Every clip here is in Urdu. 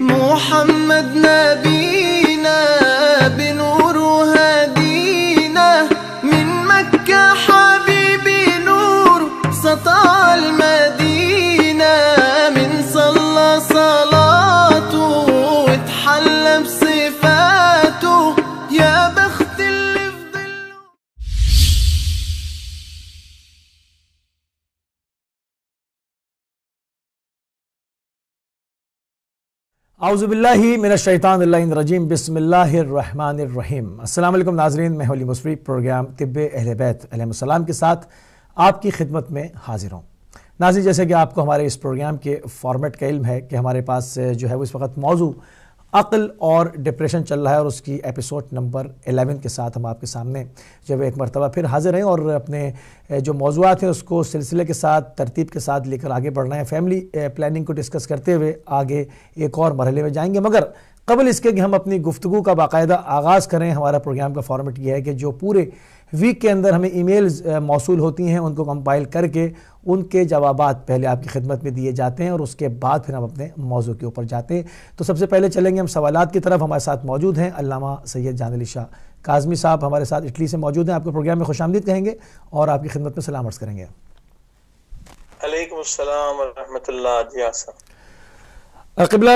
محمد نبينا بنور هدينا من مكة حبيبي نور سطع المدينة من صلى صلاته واتحلى بصفاته يا بخت اللي في ظله. اعوذ باللہ من الشیطان الرجیم بسم اللہ الرحمن الرحیم. السلام علیکم ناظرین، میں ہولی مصری پروگرام طب اہل بیت علیہ السلام کے ساتھ آپ کی خدمت میں حاضر ہوں. ناظرین، جیسے کہ آپ کو ہمارے اس پروگرام کے فارمیٹ کا علم ہے کہ ہمارے پاس جو ہے وہ اس وقت موضوع عقل اور ڈپریشن چل رہا ہے، اور اس کی ایپیسوڈ نمبر 11 کے ساتھ ہم آپ کے سامنے جب ایک مرتبہ پھر حاضر ہیں اور اپنے جو موضوعات ہیں اس کو سلسلے کے ساتھ ترتیب کے ساتھ لے کر آگے بڑھنا ہے. فیملی پلاننگ کو ڈسکس کرتے ہوئے آگے ایک اور مرحلے میں جائیں گے، مگر قبل اس کے کہ ہم اپنی گفتگو کا باقاعدہ آغاز کریں، ہمارا پروگرام کا فارمیٹ یہ ہے کہ جو پورے ویک کے اندر ہمیں ای میلز موصول ہوتی ہیں ان کو کمپائل کر کے ان کے جوابات پہلے آپ کی خدمت میں دیے جاتے ہیں اور اس کے بعد پھر ہم اپنے موضوع کے اوپر جاتے ہیں. تو سب سے پہلے چلیں گے ہم سوالات کی طرف. ہمارے ساتھ موجود ہیں علامہ سید جان شاہ کازمی صاحب، ہمارے ساتھ اٹلی سے موجود ہیں. آپ کے پروگرام میں خوش آمدید کہیں گے اور آپ کی خدمت میں سلام عرض کریں گے. علیکم السلام ورحمۃ اللہ. جی آسان قبلہ،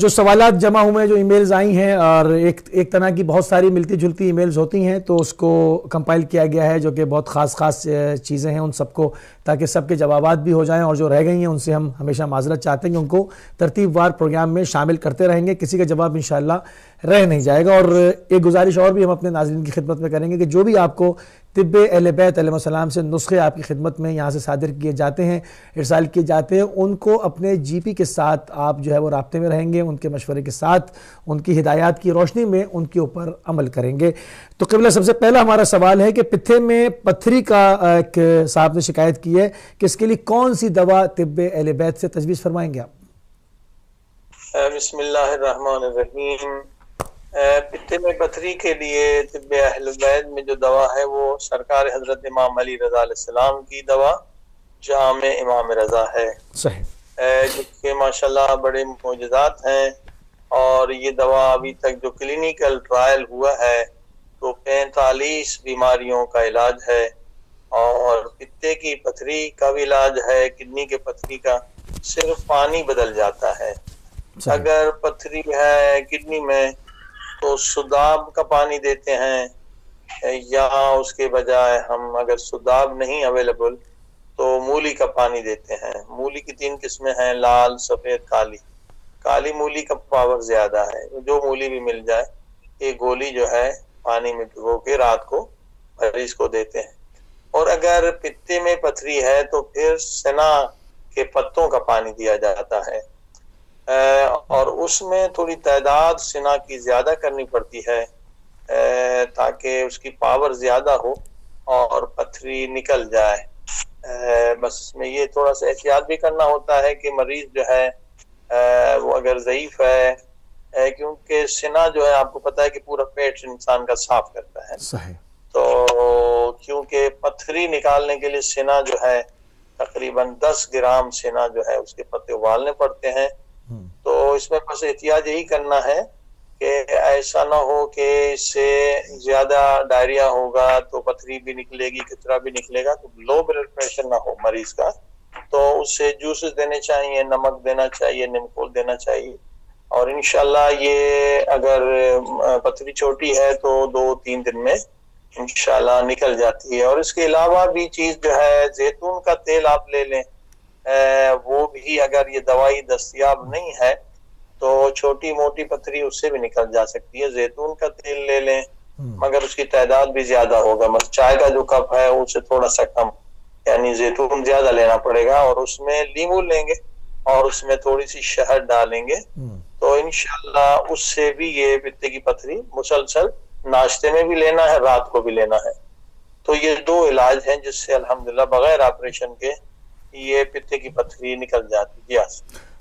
جو سوالات جمع ہوئے ہیں، جو ای میلز آئی ہیں، اور ایک طرح کی بہت ساری ملتی جلتی ای میلز ہوتی ہیں، تو اس کو کمپائل کیا گیا ہے جو کہ بہت خاص چیزیں ہیں ان سب کو، تاکہ سب کے جوابات بھی ہو جائیں، اور جو رہ گئی ہیں ان سے ہم ہمیشہ معذرت چاہتے ہیں کہ ان کو ترتیب وار پروگرام میں شامل کرتے رہیں گے. کسی کا جواب انشاءاللہ رہ نہیں جائے گا. اور ایک گزارش اور بھی ہم اپنے ناظرین کی خدمت میں کریں گے کہ جو بھی آپ کو طب اہل بیت علیہ السلام سے نسخے آپ کی خدمت میں یہاں سے صادر کیے جاتے ہیں، ارسال کیے جاتے ہیں، ان کو اپنے جی پی کے ساتھ آپ جو ہے وہ رابطے میں رہیں گے، ان کے مشورے کے ساتھ ان کی ہدایات کی روشنی میں ان کے اوپر عمل کریں گے. تو قبلہ، سب سے پہلا ہمارا سوال ہے کہ پتھے میں پتھری کا ایک صاحب نے شکایت کی ہے کہ اس کے لیے کون سی دوا طب اہل بیت سے تجویز فرمائیں گے آپ؟ بسم اللہ الرحمن الرحیم. پتے میں پتھری کے لیے طب اہل بیت میں جو دوا ہے وہ سرکار حضرت امام علی رضا علیہ السلام کی دوا جام امام رضا ہے، جس کے ماشاءاللہ بڑے معجزات ہیں. اور یہ دوا ابھی تک جو کلینیکل ٹرائل ہوا ہے تو 45 بیماریوں کا علاج ہے، اور پتے کی پتھری کا بھی علاج ہے، کڈنی کے پتھری کا صرف پانی بدل جاتا ہے. اگر پتھری ہے کڈنی میں تو سداب کا پانی دیتے ہیں، یا اس کے بجائے ہم اگر سداب نہیں اویلیبل تو مولی کا پانی دیتے ہیں. مولی کی 3 قسمیں ہیں، لال، سفید، کالی. کالی مولی کا پاور زیادہ ہے، جو مولی بھی مل جائے ایک گولی جو ہے پانی میں بھگو کے رات کو مریض کو دیتے ہیں. اور اگر پتے میں پتھری ہے تو پھر سنا کے پتوں کا پانی دیا جاتا ہے، اور اس میں تھوڑی تعداد سنا کی زیادہ کرنی پڑتی ہے تاکہ اس کی پاور زیادہ ہو اور پتھری نکل جائے. بس اس میں یہ تھوڑا سا احتیاط بھی کرنا ہوتا ہے کہ مریض جو ہے وہ اگر ضعیف ہے، کیونکہ سنا جو ہے آپ کو پتہ ہے کہ پورا پیٹ انسان کا صاف کرتا ہے. صحیح. تو کیونکہ پتھری نکالنے کے لیے سنا جو ہے تقریباً 10 گرام سنا جو ہے اس کے پتے ابالنے پڑتے ہیں. تو اس میں بس احتیاط یہی کرنا ہے کہ ایسا نہ ہو کہ اس سے زیادہ ڈائریا ہوگا تو پتھری بھی نکلے گی، کچرا بھی نکلے گا، تو لو بلڈ پریشر نہ ہو مریض کا. تو اس سے جوسز دینے چاہیے، نمک دینا چاہیے، نیمکول دینا چاہیے. اور انشاءاللہ یہ اگر پتھری چھوٹی ہے تو 2-3 دن میں انشاءاللہ نکل جاتی ہے. اور اس کے علاوہ بھی چیز جو ہے زیتون کا تیل آپ لے لیں، وہ بھی اگر یہ دوائی دستیاب نہیں ہے تو چھوٹی موٹی پتھری اس سے بھی نکل جا سکتی ہے. زیتون کا تیل لے لیں، مگر اس کی تعداد بھی زیادہ ہوگا. بس چائے کا جو کپ ہے اس سے تھوڑا سا کم، یعنی زیتون زیادہ لینا پڑے گا. اور اس میں لیمو لیں گے اور اس میں تھوڑی سی شہد ڈالیں گے تو انشاءاللہ اس سے بھی یہ پتے کی پتھری مسلسل ناشتے میں بھی لینا ہے، رات کو بھی لینا ہے. تو یہ 2 علاج ہیں جس سے الحمدللہ بغیر آپریشن کے یہ پتے کی پتھری نکل جاتی. جی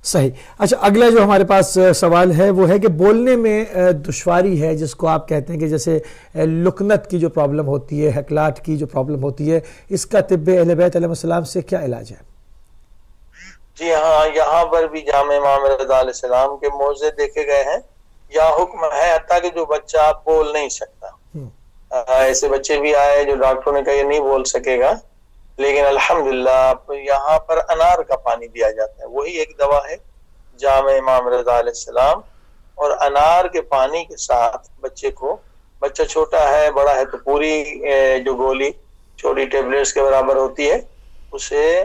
صحیح. اچھا، اگلا جو ہمارے پاس سوال ہے وہ ہے کہ بولنے میں دشواری ہے، جس کو آپ کہتے ہیں کہ جیسے لکنت کی جو پرابلم ہوتی ہے، ہکلاٹ کی جو پرابلم ہوتی ہے، اس کا طب اہل بیت علیہ السلام سے کیا علاج ہے؟ جی ہاں، یہاں پر بھی جامع امام رضا علیہ السلام کے موضع دیکھے گئے ہیں، یا حکم ہے حتیٰ کہ جو بچہ بول نہیں سکتا، ایسے بچے بھی آئے جو ڈاکٹروں نے کہا یہ نہیں بول سکے گا، لیکن الحمدللہ یہاں پر انار کا پانی دیا جاتا ہے، وہی ایک دوا ہے جامع امام رضا علیہ السلام، اور انار کے پانی کے ساتھ بچے کو، بچہ چھوٹا ہے بڑا ہے تو پوری جو گولی چھوٹی ٹیبلیٹس کے برابر ہوتی ہے اسے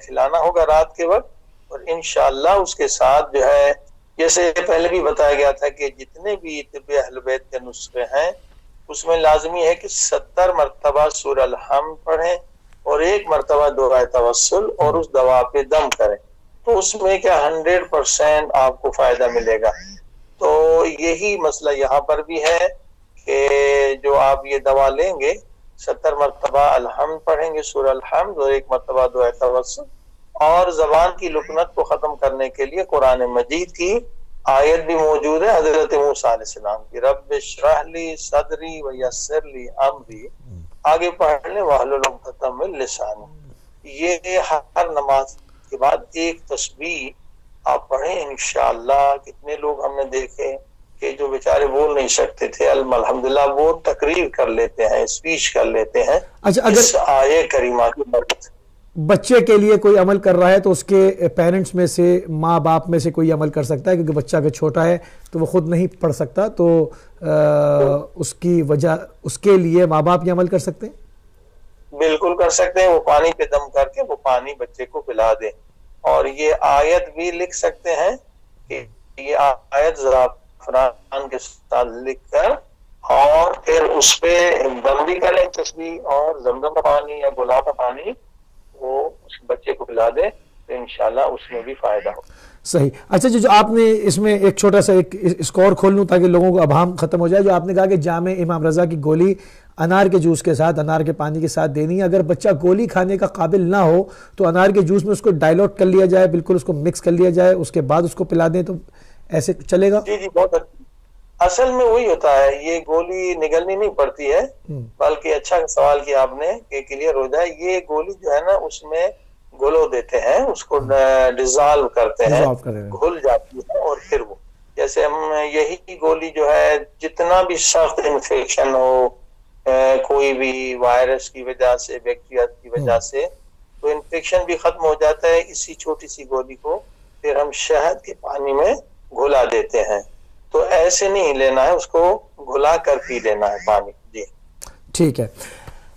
کھلانا ہوگا رات کے وقت، اور انشاءاللہ اس کے ساتھ جو ہے جیسے پہلے بھی بتایا گیا تھا کہ جتنے بھی طب اہل بیت کے نسخے ہیں اس میں لازمی ہے کہ 70 مرتبہ سورہ الحمد پڑھیں اور 1 مرتبہ دعائے توسل اور اس دوا پہ دم کریں، تو اس میں کیا 100% آپ کو فائدہ ملے گا۔ تو یہی مسئلہ یہاں پر بھی ہے کہ جو آپ یہ دوا لیں گے 70 مرتبہ الحمد پڑھیں گے سورہ الحمد اور 1 مرتبہ دعائے توسل، اور زبان کی لکنت کو ختم کرنے کے لیے قرآن مجید کی آیت بھی موجود ہے حضرت موسیٰ علیہ السلام کی، رب اشرح لی صدری ویسر لی امری، آگے پڑھ لیں واحلل عقدۃ من لسانی، یہ ہر نماز کے بعد ایک تسبیح آپ پڑھیں انشاءاللہ۔ کتنے لوگ ہم نے دیکھے کہ جو بیچارے بول نہیں سکتے تھے الحمدللہ وہ تقریر کر لیتے ہیں، اسپیچ کر لیتے ہیں اس آیے کریمہ کی برکت۔ بچے کے لیے کوئی عمل کر رہا ہے تو اس کے پیرنٹس میں سے، ماں باپ میں سے کوئی عمل کر سکتا ہے، کیونکہ بچہ اگر چھوٹا ہے تو وہ خود نہیں پڑھ سکتا، تو اس کی وجہ اس کے لیے ماں باپ یہ عمل کر سکتے ہیں؟ بالکل کر سکتے ہیں، وہ پانی پہ دم کر کے وہ پانی بچے کو پلا دیں، اور یہ آیت بھی لکھ سکتے ہیں کہ یہ آیت زعفران کے ساتھ لکھ کر اور پھر اس پہ دم بھی کریں تسبیح، اور زمزم کا پانی یا گلاب کا پانی وہ اس بچے کو پلا دے تو انشاءاللہ اس میں بھی فائدہ ہو۔ صحیح۔ اچھا جو آپ نے اس میں ایک چھوٹا سا ایک اسکور کھول لوں تاکہ لوگوں کو ابہام ختم ہو جائے، جو آپ نے کہا کہ جامع امام رضا کی گولی انار کے جوس کے ساتھ، انار کے پانی کے ساتھ دینی ہے، اگر بچہ گولی کھانے کا قابل نہ ہو تو انار کے جوس میں اس کو ڈائلوٹ کر لیا جائے، بالکل اس کو مکس کر لیا جائے، اس کے بعد اس کو پلا دیں تو ایسے چلے گا؟ جی بہت اچھا، اصل میں وہی ہوتا ہے، یہ گولی نگلنی نہیں پڑتی ہے، بلکہ اچھا سوال کیا آپ نے کہ کلیئر ہو جائے، یہ گولی جو ہے نا اس میں گلو دیتے ہیں، اس کو ڈیزالو کرتے ہیں، گھل جاتی ہے، اور پھر وہ جیسے ہم یہی گولی جو ہے جتنا بھی سخت انفیکشن ہو، کوئی بھی وائرس کی وجہ سے، بیکٹیریا کی وجہ سے، تو انفیکشن بھی ختم ہو جاتا ہے، اسی چھوٹی سی گولی کو پھر ہم شہد کے پانی میں گھلا دیتے ہیں، تو ایسے نہیں لینا ہے، اس کو گھلا کر پی لینا ہے پانی۔ جی ٹھیک ہے۔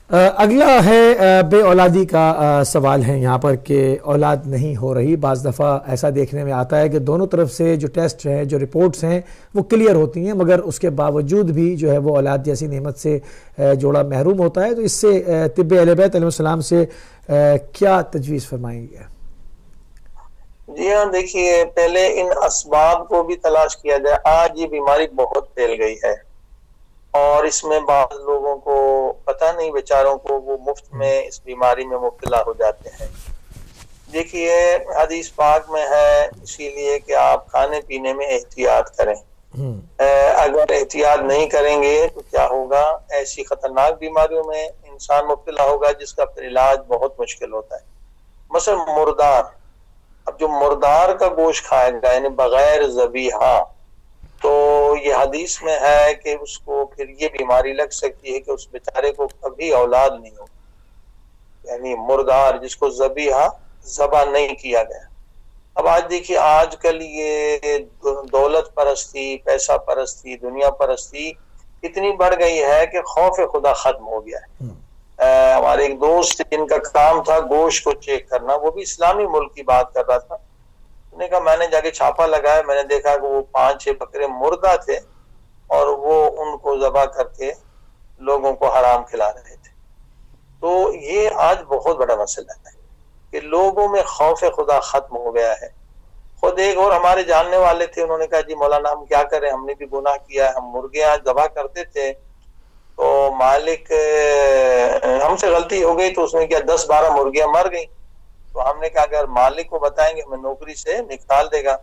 اگلا ہے بے اولادی کا سوال ہے یہاں پر کہ اولاد نہیں ہو رہی، بعض دفعہ ایسا دیکھنے میں آتا ہے کہ دونوں طرف سے جو ٹیسٹ ہیں، جو رپورٹس ہیں وہ کلیئر ہوتی ہیں، مگر اس کے باوجود بھی جو ہے وہ اولاد جیسی نعمت سے جوڑا محروم ہوتا ہے، تو اس سے طب اہل بیت علیہ السلام سے کیا تجویز فرمائیں گے؟ جی ہاں، دیکھیے پہلے ان اسباب کو بھی تلاش کیا جائے۔ آج یہ بیماری بہت پھیل گئی ہے اور اس میں بعض لوگوں کو پتہ نہیں، بیچاروں کو وہ مفت میں اس بیماری میں مبتلا ہو جاتے ہیں۔ دیکھیے حدیث پاک میں ہے اسی لیے کہ آپ کھانے پینے میں احتیاط کریں، اگر احتیاط نہیں کریں گے تو کیا ہوگا، ایسی خطرناک بیماریوں میں انسان مبتلا ہوگا جس کا پھر علاج بہت مشکل ہوتا ہے۔ مثلا مردار، اب جو مردار کا گوشت کھائے گا یعنی بغیر ذبیحہ، تو یہ حدیث میں ہے کہ اس کو پھر یہ بیماری لگ سکتی ہے کہ اس بیچارے کو کبھی اولاد نہیں ہو، یعنی مردار جس کو ذبح نہیں کیا گیا۔ اب آج دیکھیے آج کل یہ دولت پرستی، پیسہ پرستی، دنیا پرستی اتنی بڑھ گئی ہے کہ خوف خدا ختم ہو گیا ہے۔ ہمارے ایک دوست جن کا کام تھا گوشت کو چیک کرنا، وہ بھی اسلامی ملک کی بات کر رہا تھا، نے کہا میں نے جا کے چھاپا لگایا، میں نے دیکھا کہ وہ 5-6 بکرے مردہ تھے اور وہ ان کو ذبح کر کے لوگوں کو حرام کھلا رہے تھے۔ تو یہ آج بہت بڑا مسئلہ ہے کہ لوگوں میں خوف خدا ختم ہو گیا ہے۔ خود ایک اور ہمارے جاننے والے تھے، انہوں نے کہا جی مولانا ہم کیا کریں، ہم نے بھی گناہ کیا ہے، ہم مرغیاں ذبح کرتے تھے تو مالک ہم سے غلطی ہو گئی، تو اس نے کیا 10-12 مرغیاں مر گئیں، تو ہم نے کہا اگر مالک کو بتائیں گے ہمیں نوکری سے نکال دے گا۔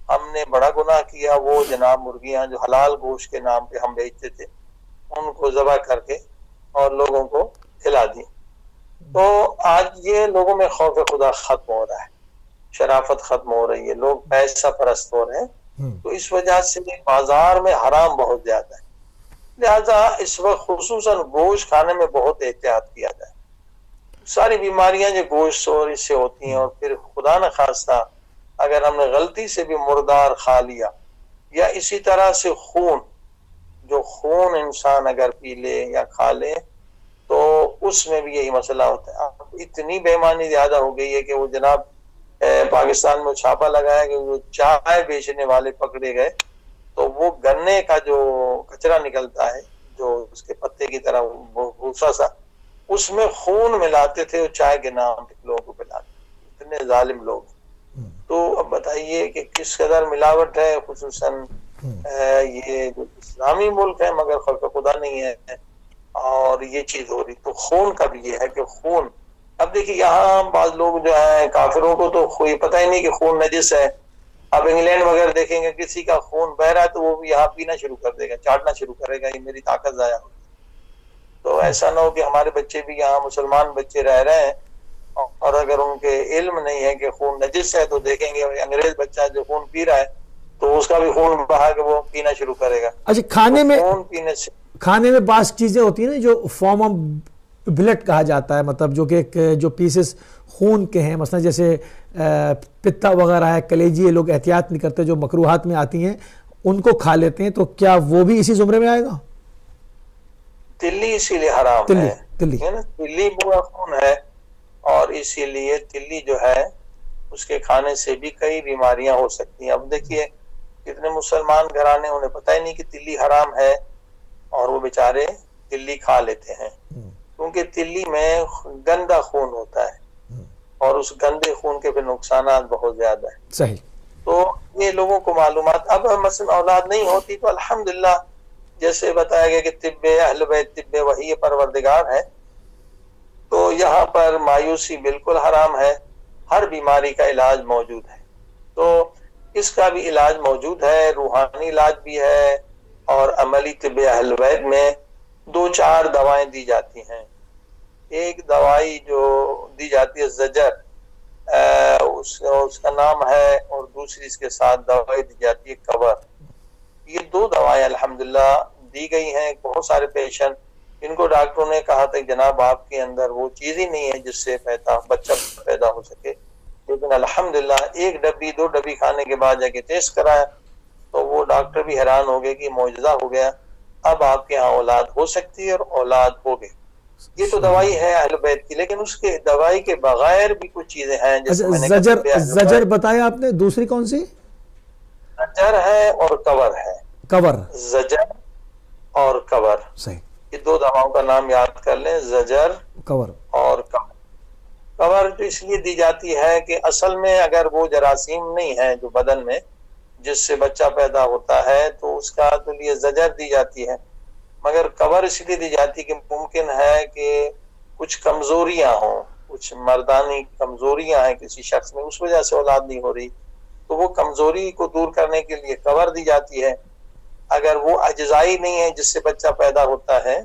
ہم نے بڑا گناہ کیا، وہ جناب مرغیاں جو حلال گوشت کے نام پہ ہم بیچتے تھے ان کو ذبح کر کے اور لوگوں کو کھلا دی۔ تو آج یہ لوگوں میں خوف خدا ختم ہو رہا ہے۔ شرافت ختم ہو رہی ہے، لوگ پیسہ پرست ہو رہے ہیں، تو اس وجہ سے بازار میں حرام بہت زیادہ ہے، لہذا اس وقت خصوصاً گوشت کھانے میں بہت احتیاط کیا جائے۔ ساری بیماریاں جو گوشت اور اس سے ہوتی ہیں، اور پھر خدا نہ خواستہ اگر ہم نے غلطی سے بھی مردار کھا لیا، یا اسی طرح سے خون، جو خون انسان اگر پی لے یا کھا لے تو اس میں بھی یہی مسئلہ ہوتا ہے۔ اب اتنی بے ایمانی زیادہ ہو گئی ہے کہ وہ جناب پاکستان میں چھاپا لگایا کہ وہ چائے بیچنے والے پکڑے گئے، تو وہ گنے کا جو کچرا نکلتا ہے، جو اس کے پتے کی طرح بھوسا سا، اس میں خون ملاتے تھے اور چائے کے نام پہ لوگوں کو پلاتے، اتنے ظالم لوگ۔ تو اب بتائیے کہ کس قدر ملاوٹ ہے، خصوصاً یہ جو اسلامی ملک ہے مگر خلق خدا نہیں ہے، اور یہ چیز ہو رہی۔ تو خون کا بھی یہ ہے کہ خون، اب دیکھیے یہاں بعض لوگ جو ہیں کافروں کو تو کوئی پتہ ہی نہیں کہ خون نجس ہے۔ اب انگلینڈ وغیرہ دیکھیں گے کسی کا خون بہ رہا ہے تو وہ بھی یہاں پینا شروع کر دے گا، چاٹنا شروع کرے گا، یہ میری طاقت ضائع ہوگی۔ تو ایسا نہ ہو کہ ہمارے بچے بھی یہاں مسلمان بچے رہ رہے ہیں اور اگر ان کے علم نہیں ہے کہ خون نجس ہے تو دیکھیں گے انگریز بچہ جو خون پی رہا ہے تو اس کا بھی خون بہا کے وہ پینا شروع کرے گا۔ اچھا، کھانے میں بعض چیزیں ہوتی ہیں نا جو فارم آف بلڈ کہا جاتا ہے، مطلب جو کہ جو پیسز خون کے ہیں، مثلا جیسے پتا وغیرہ ہے، کلیجی، لوگ احتیاط نہیں کرتے، جو مکروہات میں آتی ہیں ان کو کھا لیتے ہیں، تو کیا وہ بھی اسی زمرے میں آئے گا؟ تلی اسی لیے حرام ہے، تلی برا خون ہے، اور اسی لیے تلی جو ہے اس کے کھانے سے بھی کئی بیماریاں ہو سکتی ہیں۔ اب دیکھیے کتنے مسلمان گھرانے انہیں پتہ ہی نہیں کہ تلی حرام ہے، اور وہ بیچارے تلی کھا لیتے ہیں، کیونکہ تلی میں گندا خون ہوتا ہے، اور اس گندے خون کے پھر نقصانات بہت زیادہ ہیں۔ صحیح۔ تو یہ لوگوں کو معلومات، اب مثلا اولاد نہیں ہوتی تو الحمدللہ جیسے بتایا گیا کہ طب اہلبیت طب وحی پروردگار ہے، تو یہاں پر مایوسی بالکل حرام ہے، ہر بیماری کا علاج موجود ہے، تو اس کا بھی علاج موجود ہے، روحانی علاج بھی ہے، اور عملی طب اہلبیت میں 2-4 دوائیں دی جاتی ہیں۔ ایک دوائی جو دی جاتی ہے زجر، اس کا نام ہے، اور دوسری اس کے ساتھ دوائی دی جاتی ہے کور۔ یہ 2 دوائیں الحمدللہ دی گئی ہیں۔ بہت سارے پیشنٹ ان کو ڈاکٹروں نے کہا تھا کہ جناب آپ کے اندر وہ چیز ہی نہیں ہے جس سے بچہ پیدا ہو سکے، لیکن الحمدللہ 1 ڈبی 2 ڈبی کھانے کے بعد جا کے ٹیسٹ کرایا تو وہ ڈاکٹر بھی حیران ہو گئے کہ معجزہ ہو گیا، اب آپ کے ہاں اولاد ہو سکتی ہے، اور اولاد ہو گئی۔ یہ تو دوائی ہے اہل بیت کی، لیکن اس کے دوائی کے بغیر بھی کچھ چیزیں ہیں جیسے میں نے زجر بتایا آپ نے، دوسری کون سی؟ زجر ہے اور کور ہے۔ کور، زجر اور کور، صحیح، یہ 2 دواؤں کا نام یاد کر لیں، زجر کور اور کور۔ کور تو اس لیے دی جاتی ہے کہ اصل میں اگر وہ جراثیم نہیں ہے جو بدن میں جس سے بچہ پیدا ہوتا ہے تو اس کا تو لیے زجر دی جاتی ہے، مگر کور اس لیے دی جاتی کہ ممکن ہے کہ کچھ کمزوریاں ہوں، کچھ مردانی کمزوریاں ہیں کسی شخص میں، اس وجہ سے اولاد نہیں ہو رہی، تو وہ کمزوری کو دور کرنے کے لیے کور دی جاتی ہے۔ اگر وہ اجزائی نہیں ہے جس سے بچہ پیدا ہوتا ہے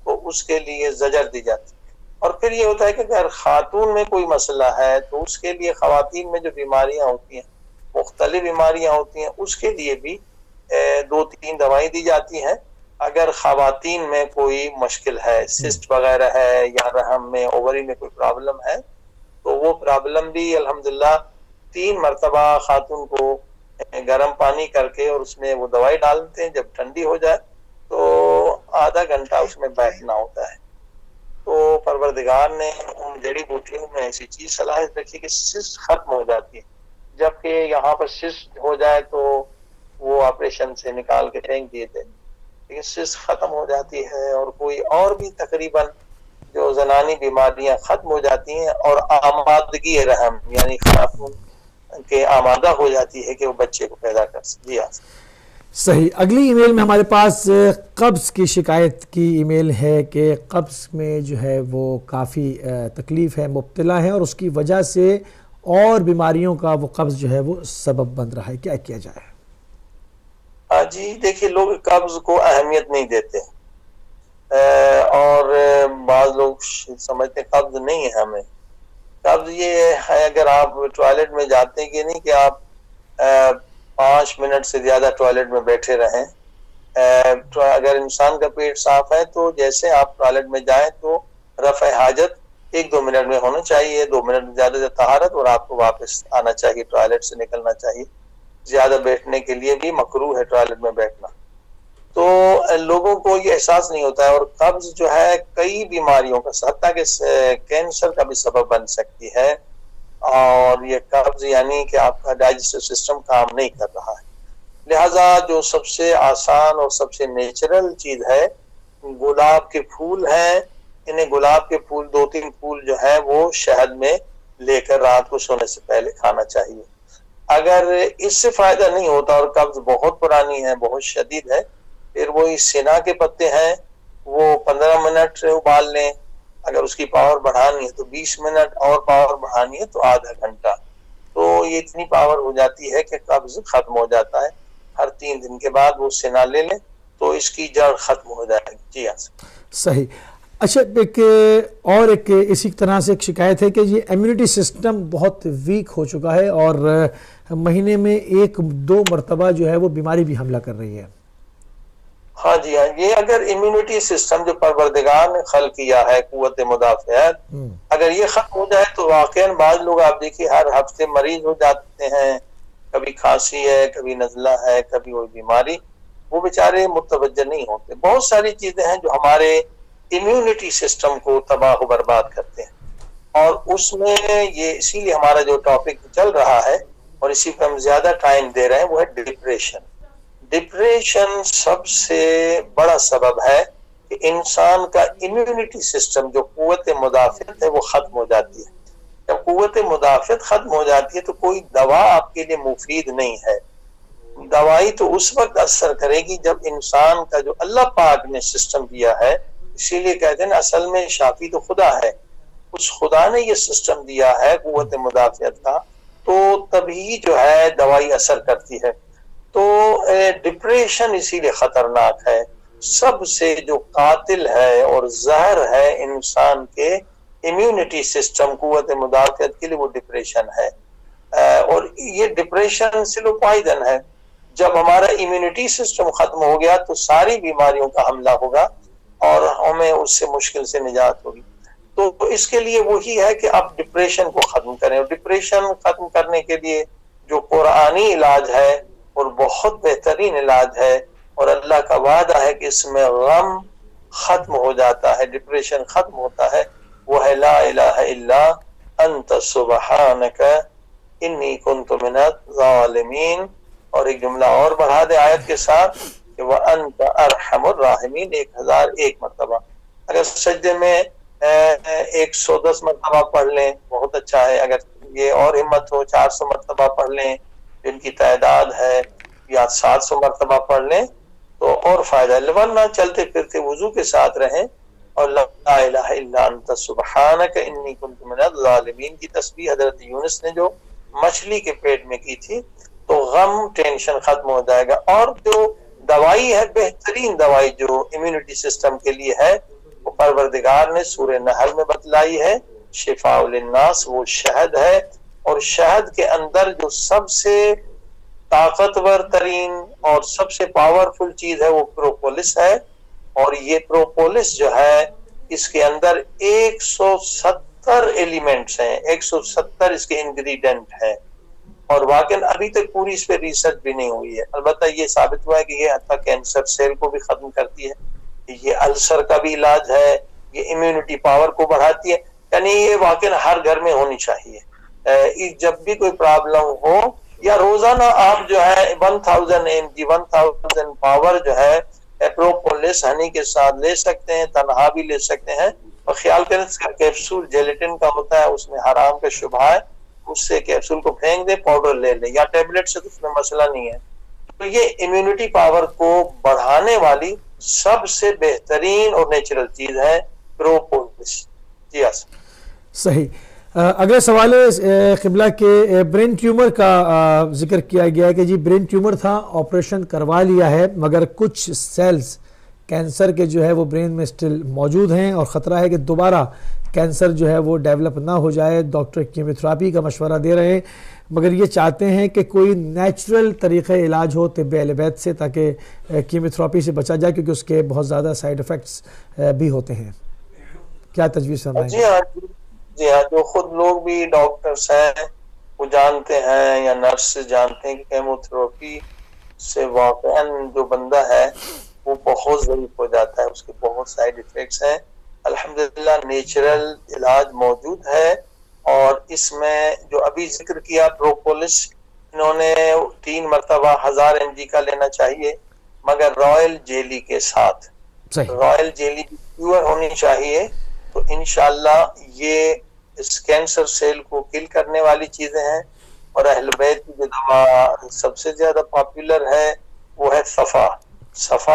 تو اس کے لیے زجر دی جاتی ہے۔ اور پھر یہ ہوتا ہے کہ اگر خاتون میں کوئی مسئلہ ہے تو اس کے لیے خواتین میں جو بیماریاں ہوتی ہیں، مختلف بیماریاں ہوتی ہیں، اس کے لیے بھی 2-3 دوائیں دی جاتی ہیں۔ اگر خواتین میں کوئی مشکل ہے، سسٹ وغیرہ ہے، یا رحم میں اووری میں کوئی پرابلم ہے، تو وہ پرابلم بھی الحمدللہ 3 مرتبہ خاتون کو گرم پانی کر کے اور اس میں وہ دوائی ڈالتے ہیں، جب ٹھنڈی ہو جائے تو آدھا گھنٹہ اس میں بیٹھنا ہوتا ہے۔ تو پروردگار نے ان جڑی بوٹیوں میں ایسی چیز صلاحیت رکھی کہ سسٹ ختم ہو جاتی ہے، جبکہ یہاں پر سسٹ ہو جائے تو وہ آپریشن سے نکال کے پھینک دیے تھے، لیکن سسٹ ختم ہو جاتی ہے، اور کوئی اور بھی تقریباً جو زنانی بیماریاں ختم ہو جاتی ہیں، اور آمادگی رحم یعنی خاتون کے آمادہ ہو جاتی ہے کہ وہ بچے کو پیدا کر سکے۔ صحیح۔ اگلی ای میل میں ہمارے پاس قبض کی شکایت کی ای میل ہے کہ قبض میں جو ہے وہ کافی تکلیف ہے، مبتلا ہے، اور اس کی وجہ سے اور بیماریوں کا وہ قبض جو ہے وہ سبب بن رہا ہے، کیا کیا جائے؟ جی دیکھیے، لوگ قبض کو اہمیت نہیں دیتے، اور بعض لوگ سمجھتے قبض نہیں ہے ہمیں، قبض یہ ہے اگر آپ ٹوائلٹ میں جاتے ہیں کہ نہیں کہ آپ 5 منٹ سے زیادہ ٹوائلٹ میں بیٹھے رہیں. اگر انسان کا پیٹ صاف ہے تو جیسے آپ ٹوائلٹ میں جائیں تو رفع حاجت 1-2 منٹ میں ہونا چاہیے، 2 منٹ زیادہ سے طہارت، اور آپ کو واپس آنا چاہیے، ٹوائلٹ سے نکلنا چاہیے. زیادہ بیٹھنے کے لیے بھی مکروہ ہے ٹوائلٹ میں بیٹھنا. تو لوگوں کو یہ احساس نہیں ہوتا ہے، اور قبض جو ہے کئی بیماریوں کا حتیٰ کہ کینسر کا بھی سبب بن سکتی ہے. اور یہ قبض یعنی کہ آپ کا ڈائجسٹو سسٹم کام نہیں کر رہا ہے. لہذا جو سب سے آسان اور سب سے نیچرل چیز ہے گلاب کے پھول ہیں. انہیں گلاب کے پھول 2-3 پھول جو ہے وہ شہد میں لے کر رات کو سونے سے پہلے کھانا چاہیے. اگر اس سے فائدہ نہیں ہوتا اور قبض بہت پرانی ہے، بہت شدید ہے، پھر وہی سینا کے پتے ہیں وہ 15 منٹ ابال لیں. اگر اس کی پاور بڑھانی ہے تو 20 منٹ، اور پاور بڑھانی ہے تو آدھا گھنٹہ. تو یہ اتنی پاور ہو جاتی ہے کہ قبض ختم ہو جاتا ہے. ہر 3 دن کے بعد وہ سینا لے لیں تو اس کی جڑ ختم ہو جائے گی. جی ہاں صحیح. اچھا، ایک اسی طرح سے ایک شکایت ہے کہ یہ امیونٹی سسٹم بہت ویک ہو چکا ہے اور مہینے میں 1-2 مرتبہ جو ہے وہ بیماری بھی حملہ کر رہی ہے. ہاں جی ہاں، یہ اگر امیونٹی سسٹم جو پروردگار نے خلق کیا ہے، قوت مدافعت، اگر یہ ختم ہو جائے تو واقعاً بعض لوگ آپ دیکھیے ہر ہفتے مریض ہو جاتے ہیں. کبھی کھانسی ہے، کبھی نزلہ ہے، کبھی کوئی بیماری. وہ بیچارے متوجہ نہیں ہوتے. بہت ساری چیزیں ہیں جو ہمارے امیونٹی سسٹم کو تباہ و برباد کرتے ہیں، اور اس میں یہ اسی لیے ہمارا جو ٹاپک چل رہا ہے اور اسی پہ ہم زیادہ ٹائم دے رہے ہیں وہ ہے ڈپریشن. ڈپریشن سب سے بڑا سبب ہے کہ انسان کا امیونٹی سسٹم جو قوت مدافعت ہے وہ ختم ہو جاتی ہے. جب قوت مدافعت ختم ہو جاتی ہے تو کوئی دوا آپ کے لیے مفید نہیں ہے. دوائی تو اس وقت اثر کرے گی جب انسان کا جو اللہ پاک نے سسٹم دیا ہے، اسی لیے کہتے ہیں اصل میں شافی تو خدا ہے، اس خدا نے یہ سسٹم دیا ہے قوت مدافعت کا، تو تبھی جو ہے دوائی اثر کرتی ہے. تو ڈپریشن اسی لیے خطرناک ہے. سب سے جو قاتل ہے اور زہر ہے انسان کے امیونٹی سسٹم قوت مدافعت کے لیے وہ ڈپریشن ہے. اور یہ ڈپریشن سلو پائدن ہے. جب ہمارا امیونٹی سسٹم ختم ہو گیا تو ساری بیماریوں کا حملہ ہوگا اور ہمیں اس سے مشکل سے نجات ہوگی. تو اس کے لیے وہی ہے کہ آپ ڈپریشن کو ختم کریں. اور ڈپریشن ختم کرنے کے لیے جو قرآنی علاج ہے اور بہت بہترین علاج ہے، اور اللہ کا وعدہ ہے کہ اس میں غم ختم ہو جاتا ہے، ڈپریشن ختم ہوتا ہے، وہ ہے لا الہ الا انت سبحانک انی کنت من الظالمین. اور ایک جملہ اور بڑھا دے آیت کے ساتھ کہ وَأَنْتَ أَرْحَمُ الرَّاحِمِينَ 1000 ایک مرتبہ. اگر سجدے میں 110 مرتبہ پڑھ لیں بہت اچھا ہے. اگر یہ اور ہمت ہو 400 مرتبہ پڑھ لیں جن کی تعداد ہے، یا 700 مرتبہ پڑھ لیں تو اور فائدہ ہے. ورنہ چلتے پھرتے وضو کے ساتھ رہیں اور لا الہ الا انت سبحانک انی کنت من الظالمین کی تسبیح حضرت یونس نے جو مچھلی کے پیٹ میں کی تھی تو غم ٹینشن ختم ہو جائے گا. اور جو دوائی ہے، بہترین دوائی جو امیونٹی سسٹم کے لیے ہے، وہ پروردگار نے سورہ نحل میں بتلائی ہے، شفاء للناس، وہ شہد ہے. اور شہد کے اندر جو سب سے طاقتور ترین اور سب سے پاورفل چیز ہے وہ پروپولس ہے. اور یہ پروپولس جو ہے اس کے اندر 170 ایلیمنٹس ہیں، 170 اس کے انگریڈینٹ ہیں. اور واقعاً ابھی تک پوری اس پہ ریسرچ بھی نہیں ہوئی ہے. البتہ یہ ثابت ہوا ہے کہ یہ حتیٰ کینسر سیل کو بھی ختم کرتی ہے، یہ السر کا بھی علاج ہے، یہ امیونٹی پاور کو بڑھاتی ہے. یعنی یہ واقعاً ہر گھر میں ہونی چاہیے. جب بھی کوئی پرابلم ہو یا روزانہ آپ جو ہے 1000 mg 1000 پاور جو ہے پروپولس ہنی کے ساتھ لے سکتے ہیں، تنہا بھی لے سکتے ہیں. اور خیال کریں اس کا کیپسول جیلیٹن کا ہوتا ہے، اس میں حرام کا شبہ ہے، اس سے کیپسول کو پھینک دے، پاؤڈر لے لے، یا ٹیبلٹ سے تو اس میں مسئلہ نہیں ہے. تو یہ امیونٹی پاور کو بڑھانے والی سب سے بہترین اور نیچرل چیز ہے پروپولس. جی ہاں صحیح. اگلا سوال ہے قبلہ کے برین ٹیومر کا ذکر کیا گیا ہے کہ جی برین ٹیومر تھا، آپریشن کروا لیا ہے مگر کچھ سیلز کینسر کے جو ہے وہ برین میں اسٹل موجود ہیں اور خطرہ ہے کہ دوبارہ کینسر جو ہے وہ ڈیولپ نہ ہو جائے. ڈاکٹر کیموتھراپی کا مشورہ دے رہے ہیں مگر یہ چاہتے ہیں کہ کوئی نیچرل طریقہ علاج ہو طب اہل بیت سے تاکہ کیموتھراپی سے بچا جائے کیونکہ اس کے بہت زیادہ سائیڈ افیکٹس بھی ہوتے ہیں. کیا تجویز فرمائیں گے؟ جی ہاں, جو خود لوگ بھی ڈاکٹرز ہیں وہ جانتے ہیں یا نرس جانتے ہیں کہ کیموتھراپی سے واقعاً جو بندہ ہے وہ بہت ضعیف ہو جاتا ہے, اس کے بہت سائیڈ ایفیکٹس ہیں. الحمدللہ نیچرل علاج موجود ہے, اور اس میں جو ابھی ذکر کیا پروپولس, انہوں نے 3 مرتبہ 1000 mg کا لینا چاہیے مگر رائل جیلی کے ساتھ. رائل جیلی پیور ہونی چاہیے, تو انشاءاللہ یہ اس کینسر سیل کو کل کرنے والی چیزیں ہیں. اور اہل بیت کی جو دوا سب سے زیادہ پاپولر ہے وہ ہے صفا.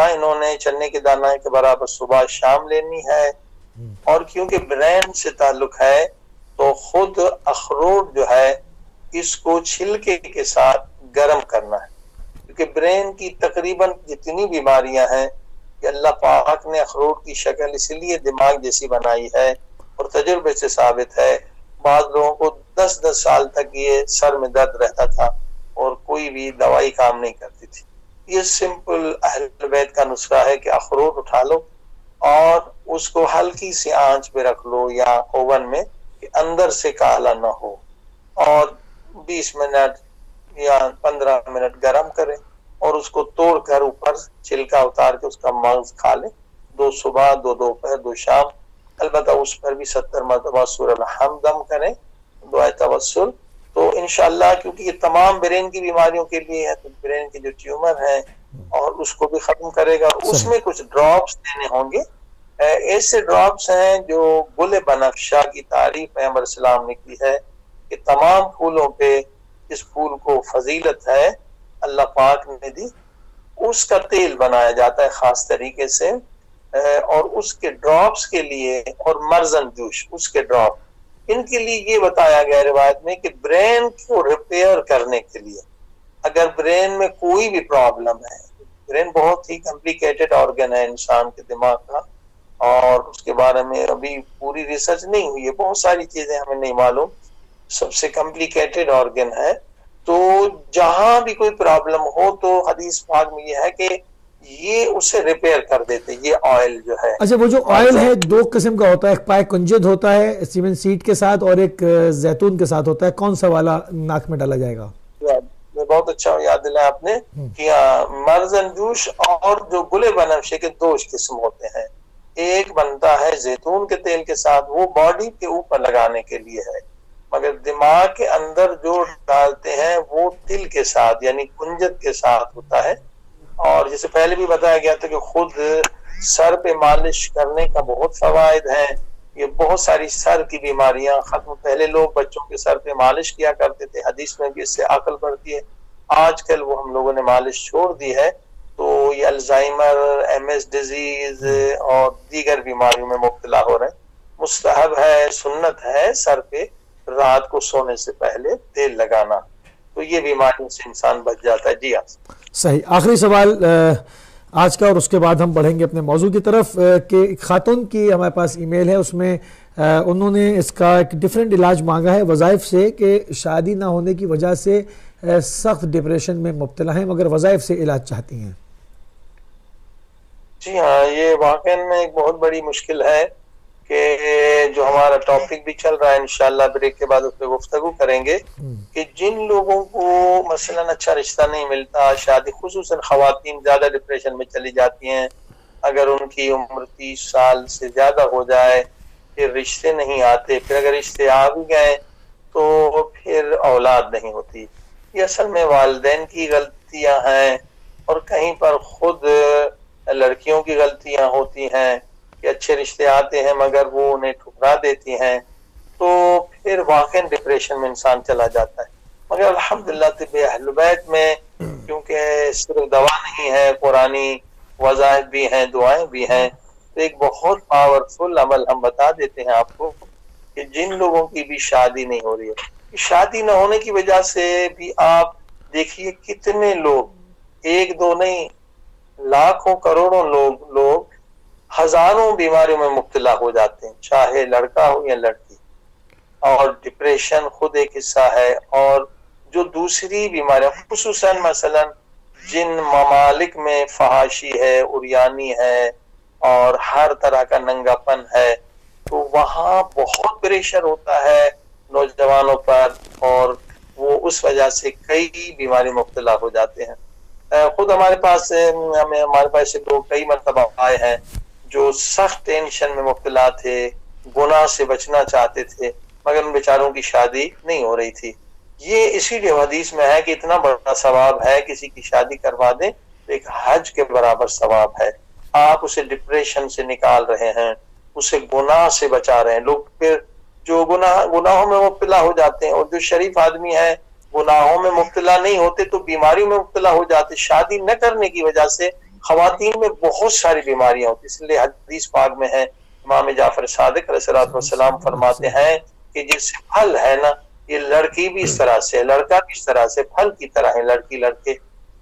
انہوں نے چنے کے دانے کے برابر صبح شام لینی ہے, اور کیونکہ برین سے تعلق ہے تو خود اخروٹ جو ہے اس کو چھلکے کے ساتھ گرم کرنا ہے, کیونکہ برین کی تقریباً جتنی بیماریاں ہیں کہ اللہ پاک نے اخروٹ کی شکل اس لیے دماغ جیسی بنائی ہے, اور تجربے سے ثابت ہے بعض لوگوں کو 10 سال تک یہ سر میں درد رہتا تھا اور کوئی بھی دوائی کام نہیں کرتی تھی. یہ سمپل اہل بیت کا نسخہ ہے کہ اخروٹ اٹھا لو اور اس کو ہلکی سی آنچ پہ رکھ لو یا اوون میں کہ اندر سے کالا نہ ہو, اور 20 منٹ یا 15 منٹ گرم کریں اور اس کو توڑ کر اوپر چھلکا اتار کے اس کا مغز کھا لیں, 2 صبح 2 دوپہر 2 شام. البتہ اس پر بھی 70 مرتبہ سورہ الحمد دم کریں, دعائے توسل. تو انشاءاللہ کیونکہ یہ تمام برین کی بیماریوں کے لیے ہے, تو برین کے جو ٹیومر ہیں اور اس کو بھی ختم کرے گا. اس میں کچھ ڈراپس دینے ہوں گے, ایسے ڈراپس ہیں جو گل بنفشہ کی تعریف پیغمبر اسلام نے کی ہے کہ تمام پھولوں پہ اس پھول کو فضیلت ہے, اللہ پاک نے دی. اس کا تیل بنایا جاتا ہے خاص طریقے سے, اور اس کے ڈراپس کے لیے, اور مرزن جوش اس کے ڈراپ, ان کے لیے یہ بتایا گیا روایت میں کہ برین کو ریپیئر کرنے کے لیے اگر برین میں کوئی بھی پرابلم ہے, برین بہت ہی کمپلیکیٹڈ آرگن ہے انسان کے دماغ کا, اور اس کے بارے میں ابھی پوری ریسرچ نہیں ہوئی ہے, بہت ساری چیزیں ہمیں نہیں معلوم, سب سے کمپلیکیٹڈ آرگن ہے. تو جہاں بھی کوئی پرابلم ہو تو حدیث پاک میں یہ ہے کہ یہ اسے ریپیئر کر دیتے, یہ آئل جو ہے. اچھا, وہ جو آئل ہے 2 قسم کا ہوتا ہے, ایک پائے کنجد ہوتا ہے سیمن سیڈ کے ساتھ اور ایک زیتون کے ساتھ ہوتا ہے, کون سا والا ناک میں ڈالا جائے گا؟ بہت اچھا یاد دلایا آپ نے کہ مرزن جوش اور جو گلے بنفشے کے 2 قسم ہوتے ہیں. ایک بنتا ہے زیتون کے تیل کے ساتھ, وہ باڈی کے اوپر لگانے کے لیے ہے, مگر دماغ کے اندر جو ڈالتے ہیں وہ تل کے ساتھ یعنی کنجد کے ساتھ ہوتا ہے. اور جیسے پہلے بھی بتایا گیا تھا کہ خود سر پہ مالش کرنے کا بہت فوائد ہیں, یہ بہت ساری سر کی بیماریاں ختم. پہلے لوگ بچوں کے سر پہ مالش کیا کرتے تھے, حدیث میں بھی اس سے عقل بڑھتی ہے. آج کل وہ ہم لوگوں نے مالش چھوڑ دی ہے, تو یہ الزائمر, MS ڈیزیز اور دیگر بیماریوں میں مبتلا ہو رہے ہیں. مستحب ہے, سنت ہے سر پہ رات کو سونے سے پہلے تیل لگانا, تو یہ بیماریوں سے انسان بچ جاتا ہے. جی ہاں صحیح. آخری سوال آج کا, اور اس کے بعد ہم بڑھیں گے اپنے موضوع کی طرف, کہ خاتون کی ہمارے پاس ای میل ہے, اس میں انہوں نے اس کا ایک ڈیفرنٹ علاج مانگا ہے وظائف سے, کہ شادی نہ ہونے کی وجہ سے سخت ڈپریشن میں مبتلا ہیں مگر وظائف سے علاج چاہتی ہیں. جی ہاں, یہ واقعاً میں ایک بہت بڑی مشکل ہے کہ جو ہمارا ٹاپک بھی چل رہا ہے, انشاءاللہ بریک کے بعد اس پہ گفتگو کریں گے, کہ جن لوگوں کو مثلاً اچھا رشتہ نہیں ملتا, شادی خصوصاً خواتین زیادہ ڈپریشن میں چلی جاتی ہیں اگر ان کی عمر 30 سال سے زیادہ ہو جائے, پھر رشتے نہیں آتے, پھر اگر رشتے آ بھی گئے تو پھر اولاد نہیں ہوتی. یہ اصل میں والدین کی غلطیاں ہیں, اور کہیں پر خود لڑکیوں کی غلطیاں ہوتی ہیں کہ اچھے رشتے آتے ہیں مگر وہ انہیں ٹھکرا دیتی ہیں, تو پھر واقعی ڈپریشن میں انسان چلا جاتا ہے. مگر الحمدللہ طب اہل بیت میں کیونکہ صرف دوا نہیں ہے, قرآنی وظائف بھی ہیں, دعائیں بھی ہیں, تو ایک بہت پاورفل عمل ہم بتا دیتے ہیں آپ کو کہ جن لوگوں کی بھی شادی نہیں ہو رہی ہے, شادی نہ ہونے کی وجہ سے بھی آپ دیکھیے کتنے لوگ, 1 2 نہیں لاکھوں کروڑوں لوگ ہزاروں بیماریوں میں مبتلا ہو جاتے ہیں، چاہے لڑکا ہو یا لڑکی. اور ڈپریشن خود ایک حصہ ہے، اور جو دوسری بیماریاں خصوصاً مثلا جن ممالک میں فحاشی ہے، عریانی ہے اور ہر طرح کا ننگا پن ہے، تو وہاں بہت پریشر ہوتا ہے نوجوانوں پر، اور وہ اس وجہ سے کئی بیماری مبتلا ہو جاتے ہیں. خود ہمارے پاس لوگ کئی مرتبہ آئے ہیں جو سخت ٹینشن میں مبتلا تھے، گناہ سے بچنا چاہتے تھے، مگر ان بیچاروں کی شادی نہیں ہو رہی تھی. یہ اسی لیے حدیث میں ہے کہ اتنا بڑا ثواب ہے کسی کی شادی کروا دیں تو ایک حج کے برابر ثواب ہے. آپ اسے ڈپریشن سے نکال رہے ہیں، اسے گناہ سے بچا رہے ہیں. لوگ پھر جو گناہوں میں مبتلا ہو جاتے ہیں، اور جو شریف آدمی ہے گناہوں میں مبتلا نہیں ہوتے تو بیماریوں میں مبتلا ہو جاتے. شادی نہ کرنے کی وجہ سے خواتین میں بہت ساری بیماریاں ہوتی، اس لیے حدیث پاک میں ہے، امام جعفر صادق علیہ السلام فرماتے ہیں کہ جس پھل ہے نا، یہ لڑکی بھی اس طرح سے، لڑکا بھی اس طرح سے، پھل کی طرح ہے. لڑکی لڑکے،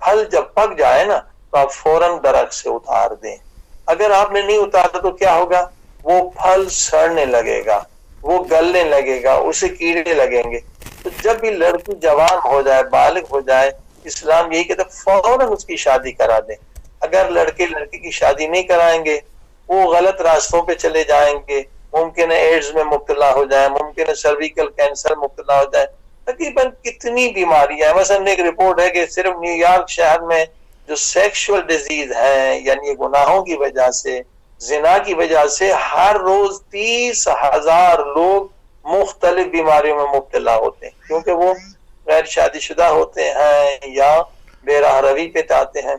پھل جب پک جائے نا تو آپ فوراً درخت سے اتار دیں. اگر آپ نے نہیں اتارا تو کیا ہوگا؟ وہ پھل سڑنے لگے گا، وہ گلنے لگے گا، اسے کیڑے لگیں گے. تو جب بھی لڑکی جوان ہو جائے، بالغ ہو جائے، اسلام یہی کہتا ہے فوراً اس کی شادی کرا دیں. اگر لڑکے لڑکی کی شادی نہیں کرائیں گے، وہ غلط راستوں پہ چلے جائیں گے، ممکن ہے ایڈز میں مبتلا ہو جائے، ممکن ہے سرویکل کینسر مبتلا ہو جائے. تقریباً کتنی بیماریاں، مثلا ایک رپورٹ ہے کہ صرف نیو یارک شہر میں جو سیکشول ڈیزیز ہیں، یعنی گناہوں کی وجہ سے، زنا کی وجہ سے، ہر روز 30,000 لوگ مختلف بیماریوں میں مبتلا ہوتے ہیں، کیونکہ وہ غیر شادی شدہ ہوتے ہیں یا بے راہ روی پہ آتے ہیں.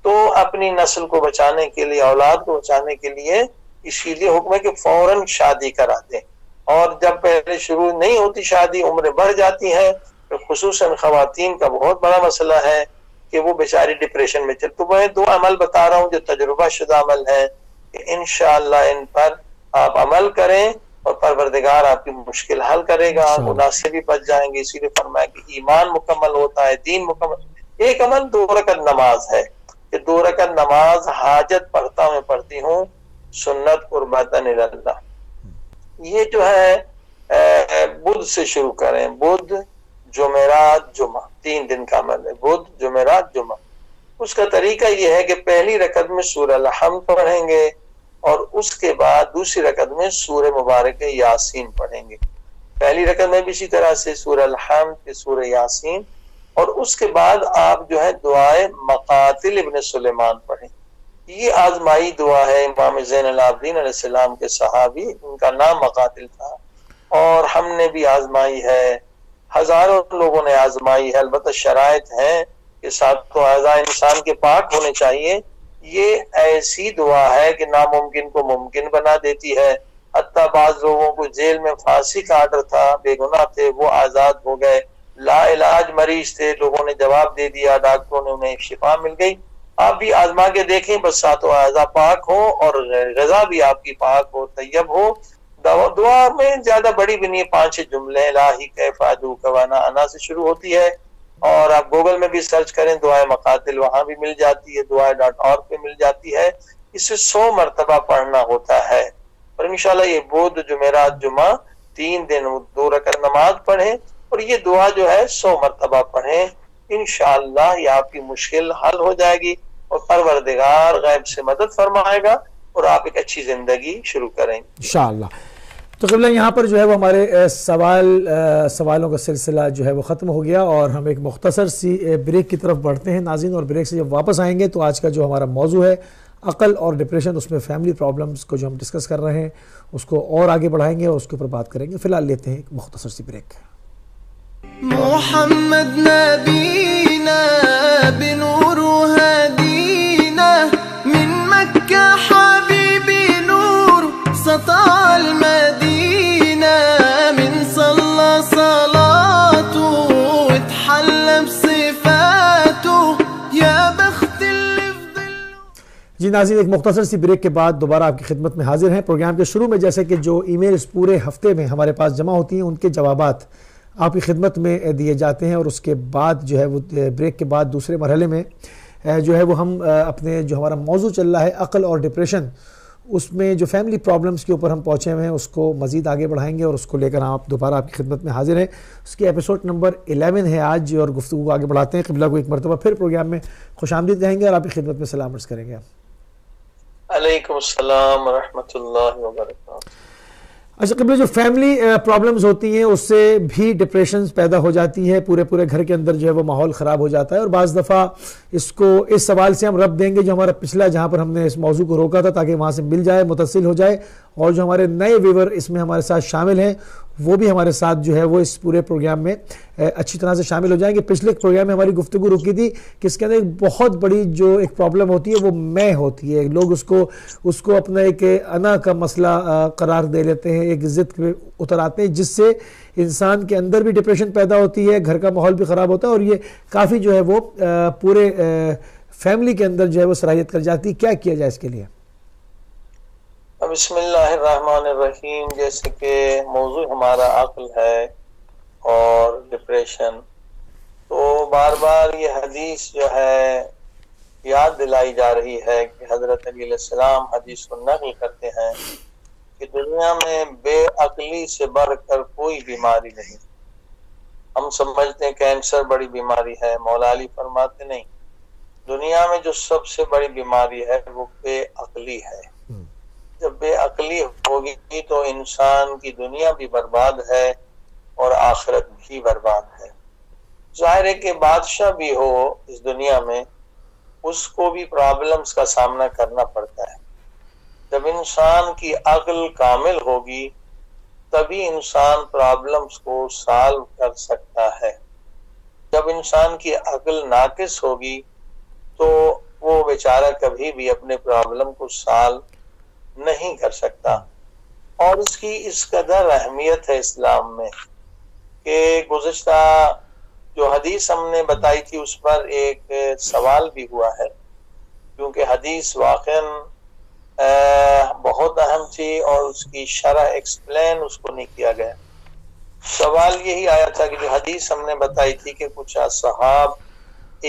تو اپنی نسل کو بچانے کے لیے، اولاد کو بچانے کے لیے اسی لیے حکم ہے کہ فوراً شادی کرا دیں. اور جب پہلے شروع نہیں ہوتی شادی، عمریں بڑھ جاتی ہیں، تو خصوصاً خواتین کا بہت بڑا مسئلہ ہے کہ وہ بیچاری ڈپریشن میں چل. تو میں 2 عمل بتا رہا ہوں جو تجربہ شدہ عمل ہے، کہ انشاءاللہ ان پر آپ عمل کریں اور پروردگار آپ کی مشکل حل کرے گا، گناہ سے بھی بچ جائیں گے. اسی لیے فرمایا کہ ایمان مکمل ہوتا ہے، دین مکمل. ایک عمل 2 رکعت نماز ہے، کہ 2 رکعت نماز حاجت پڑھتا میں پڑھتی ہوں، سنت قربتاً اللہ. یہ جو ہے بدھ سے شروع کریں، بدھ جمعرات جمعہ، 3 دن کا عمل ہے، بدھ جمعرات جمعہ. اس کا طریقہ یہ ہے کہ پہلی رکعت میں سورہ الحمد پڑھیں گے، اور اس کے بعد دوسری رکعت میں سورہ مبارک یاسین پڑھیں گے. پہلی رکعت میں بھی اسی طرح سے سورہ الحمد کے سورہ یاسین، اور اس کے بعد آپ جو ہے دعائے مقاتل ابن سلیمان پڑھیں. یہ آزمائی دعا ہے، امام زین العابدین علیہ السلام کے صحابی، ان کا نام مقاتل تھا، اور ہم نے بھی آزمائی ہے، ہزاروں لوگوں نے آزمائی ہے. البتہ شرائط ہیں کہ 7 اعضاء انسان کے پاک ہونے چاہیے. یہ ایسی دعا ہے کہ ناممکن کو ممکن بنا دیتی ہے. حتیٰ بعض لوگوں کو جیل میں پھانسی کا آرڈر تھا، بے گناہ تھے، وہ آزاد ہو گئے. لا علاج مریض تھے، لوگوں نے جواب دے دیا، ڈاکٹروں نے انہیں شفا مل گئی. آپ بھی آزما کے دیکھیں، بس 7 اعضاء پاک ہو اور غذا بھی آپ کی پاک ہو، طیب ہو. دعا میں زیادہ بڑی بھی نہیں، 5-6 جملے، الہی کیف ادعوک وانا انا سے شروع ہوتی ہے. اور آپ گوگل میں بھی سرچ کریں دعائے مقاتل، وہاں بھی مل جاتی ہے، دعائے.org پہ مل جاتی ہے. اسے 100 مرتبہ پڑھنا ہوتا ہے. اور انشاءاللہ یہ بدھ جمعرات جمعہ 3 دن 2 رکعت نماز پڑھیں، اور یہ دعا جو ہے 100 مرتبہ پڑھیں. انشاءاللہ یہ آپ کی مشکل حل ہو جائے گی، اور پروردگار غیب سے مدد فرمائے گا، اور آپ ایک اچھی زندگی شروع کریں گے انشاءاللہ. تو قبلہ یہاں پر جو ہے وہ ہمارے سوالوں کا سلسلہ جو ہے وہ ختم ہو گیا، اور ہم ایک مختصر سی بریک کی طرف بڑھتے ہیں ناظرین. اور بریک سے جب واپس آئیں گے تو آج کا جو ہمارا موضوع ہے عقل اور ڈپریشن، اس میں فیملی پرابلمز کو جو ہم ڈسکس کر رہے ہیں اس کو اور آگے بڑھائیں گے اور اس کے اوپر بات کریں گے. فی الحال لیتے ہیں ایک مختصر سی بریک. محمد نبينا بنور هدينا من مكة حبيبي نور سطع المدينة من صلى صلاته واتحلى بصفاته يا بخت اللي في ظله. جی ناظرین، ایک مختصر سی بریک کے بعد دوبارہ آپ کی خدمت میں حاضر ہیں. پروگرام کے شروع میں جیسے کہ جو ای میلز پورے ہفتے میں ہمارے پاس جمع ہوتی ہیں ان کے جوابات آپ کی خدمت میں دیے جاتے ہیں، اور اس کے بعد جو ہے وہ بریک کے بعد دوسرے مرحلے میں جو ہے وہ ہم اپنے جو ہمارا موضوع چل رہا ہے عقل اور ڈپریشن، اس میں جو فیملی پرابلمس کے اوپر ہم پہنچے ہوئے ہیں اس کو مزید آگے بڑھائیں گے اور اس کو لے کر آپ دوبارہ آپ کی خدمت میں حاضر ہیں. اس کی ایپیسوڈ نمبر 11 ہے آج اور گفتگو کو آگے بڑھاتے ہیں. قبلہ کو ایک مرتبہ پھر پروگرام میں خوش آمدید کہیں گے اور آپ کی خدمت میں سلام عرض کریں گے. علیکم السلام ورحمۃ اللہ وبرکاتہ. اچھا قبلہ، جو فیملی پرابلمز ہوتی ہیں اس سے بھی ڈپریشنز پیدا ہو جاتی ہے، پورے گھر کے اندر جو ہے وہ ماحول خراب ہو جاتا ہے. اور بعض دفعہ اس کو اس سوال سے ہم ربط دیں گے جو ہمارا پچھلا جہاں پر ہم نے اس موضوع کو روکا تھا تاکہ وہاں سے مل جائے، متصل ہو جائے، اور جو ہمارے نئے ویور اس میں ہمارے ساتھ شامل ہیں وہ بھی ہمارے ساتھ جو ہے وہ اس پورے پروگرام میں اچھی طرح سے شامل ہو جائیں گے. پچھلے پروگرام میں ہماری گفتگو رکی تھی کہ اس کے اندر ایک بہت بڑی جو ایک پرابلم ہوتی ہے وہ میں ہوتی ہے. لوگ اس کو اپنا ایک انا کا مسئلہ قرار دے لیتے ہیں، ایک ضد پہ اتر آتے ہیں، جس سے انسان کے اندر بھی ڈپریشن پیدا ہوتی ہے، گھر کا ماحول بھی خراب ہوتا ہے، اور یہ کافی جو ہے وہ پورے فیملی کے اندر جو ہے وہ سرایت کر جاتی ہے. کیا کیا جائے اس کے لیے؟ بسم اللہ الرحمن الرحیم. جیسے کہ موضوع ہمارا عقل ہے اور ڈپریشن، تو بار بار یہ حدیث جو ہے یاد دلائی جا رہی ہے کہ حضرت علی علیہ السلام حدیث کو نقل کرتے ہیں کہ دنیا میں بے عقلی سے بڑھ کر کوئی بیماری نہیں. ہم سمجھتے ہیں کینسر بڑی بیماری ہے، مولا علی فرماتے نہیں، دنیا میں جو سب سے بڑی بیماری ہے وہ بے عقلی ہے. جب بے عقلی ہوگی تو انسان کی دنیا بھی برباد ہے اور آخرت بھی برباد ہے. ظاہر ہے کہ بادشاہ بھی ہو اس دنیا میں اس کو بھی پرابلمز کا سامنا کرنا پڑتا ہے. جب انسان کی عقل کامل ہوگی تبھی انسان پرابلمز کو سالو کر سکتا ہے. جب انسان کی عقل ناقص ہوگی تو وہ بیچارہ کبھی بھی اپنے پرابلم کو سالو نہیں کر سکتا. اور اس کی اس قدر اہمیت ہے اسلام میں کہ گزشتہ جو حدیث ہم نے بتائی تھی اس پر ایک سوال بھی ہوا ہے، کیونکہ حدیث واقعاً بہت اہم تھی اور اس کی شرح ایکسپلین اس کو نہیں کیا گیا. سوال یہی آیا تھا کہ جو حدیث ہم نے بتائی تھی کہ کچھ اصحاب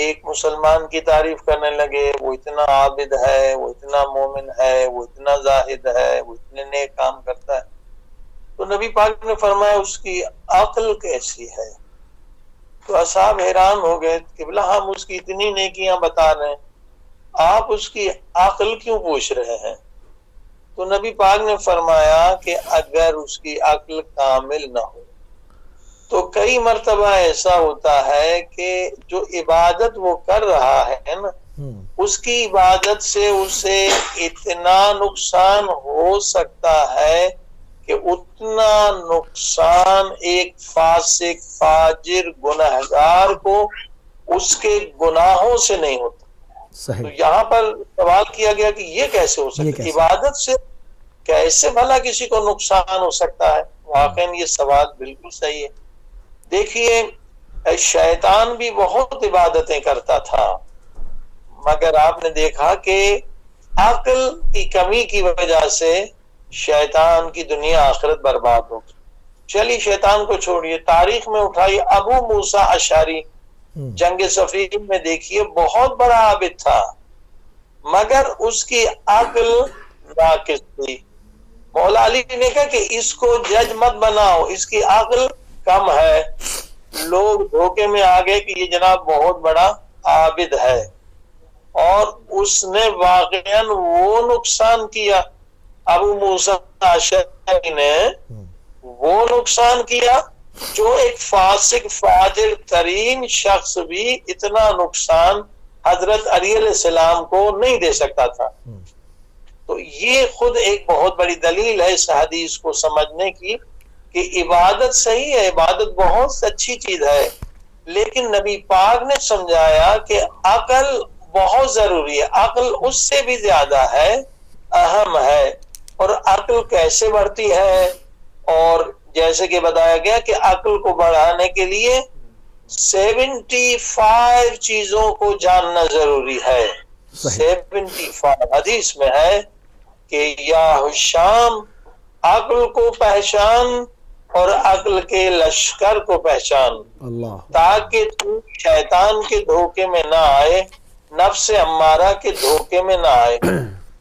ایک مسلمان کی تعریف کرنے لگے، وہ اتنا عابد ہے، وہ اتنا مومن ہے، وہ اتنا زاہد ہے، وہ اتنے نیک کام کرتا ہے. تو نبی پاک نے فرمایا اس کی عقل کیسی ہے؟ تو اصحاب حیران ہو گئے، قبلہ ہم اس کی اتنی نیکیاں بتا رہے ہیں، آپ اس کی عقل کیوں پوچھ رہے ہیں؟ تو نبی پاک نے فرمایا کہ اگر اس کی عقل کامل نہ ہو تو کئی مرتبہ ایسا ہوتا ہے کہ جو عبادت وہ کر رہا ہے نا، اس کی عبادت سے اسے اتنا نقصان ہو سکتا ہے کہ اتنا نقصان ایک فاسق فاجر گنہگار کو اس کے گناہوں سے نہیں ہوتا. تو یہاں پر سوال کیا گیا کہ یہ کیسے ہو سکتا ہے؟ عبادت سے کیسے بھلا کسی کو نقصان ہو سکتا ہے؟ واقعاً یہ سوال بالکل صحیح ہے. دیکھیے شیطان بھی بہت عبادتیں کرتا تھا، مگر آپ نے دیکھا کہ عقل کی کمی کی وجہ سے شیطان کی دنیا آخرت برباد ہو گئی. چلیے شیطان کو چھوڑیے، تاریخ میں اٹھائیے ابو موسیٰ اشعری، جنگ صفین میں دیکھیے بہت بڑا عابد تھا مگر اس کی عقل ناقص تھی. مولا علی نے کہا کہ اس کو جج مت بناؤ، اس کی عقل کم ہے. لوگ دھوکے میں آ گئے کہ یہ جناب بہت بڑا عابد ہے، اور اس نے واقعاً وہ نقصان کیا، ابو موسیٰ اشعری نے وہ نقصان کیا جو ایک فاسق فاجر ترین شخص بھی اتنا نقصان حضرت علی علیہ السلام کو نہیں دے سکتا تھا. تو یہ خود ایک بہت بڑی دلیل ہے اس حدیث کو سمجھنے کی کہ عبادت صحیح ہے، عبادت بہت اچھی چیز ہے، لیکن نبی پاک نے سمجھایا کہ عقل بہت ضروری ہے، عقل اس سے بھی زیادہ ہے، اہم ہے. اور عقل کیسے بڑھتی ہے؟ اور جیسے کہ بتایا گیا کہ عقل کو بڑھانے کے لیے 75 چیزوں کو جاننا ضروری ہے. 75 حدیث میں ہے کہ یا حشام عقل کو پہچان اور عقل کے لشکر کو پہچان، تاکہ تو شیطان کے دھوکے میں نہ آئے، نفس امارہ کے دھوکے میں نہ آئے.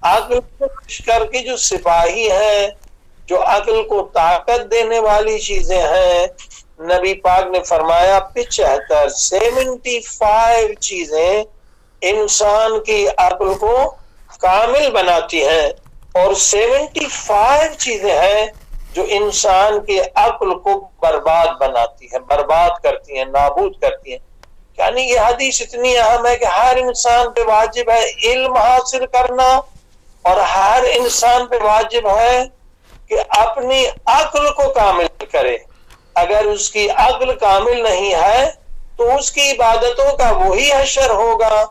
عقل کو لشکر کے جو سپاہی ہیں، جو عقل کو طاقت دینے والی چیزیں ہیں، نبی پاک نے فرمایا 75 چیزیں انسان کی عقل کو کامل بناتی ہیں، اور 75 چیزیں ہیں جو انسان کے عقل کو برباد بناتی ہیں، برباد کرتی ہیں، نابود کرتی ہیں۔ یعنی یہ حدیث اتنی اہم ہے کہ ہر انسان پہ واجب ہے علم حاصل کرنا، اور ہر انسان پہ واجب ہے کہ اپنی عقل کو کامل کرے۔ اگر اس کی عقل کامل نہیں ہے تو اس کی عبادتوں کا وہی حشر ہوگا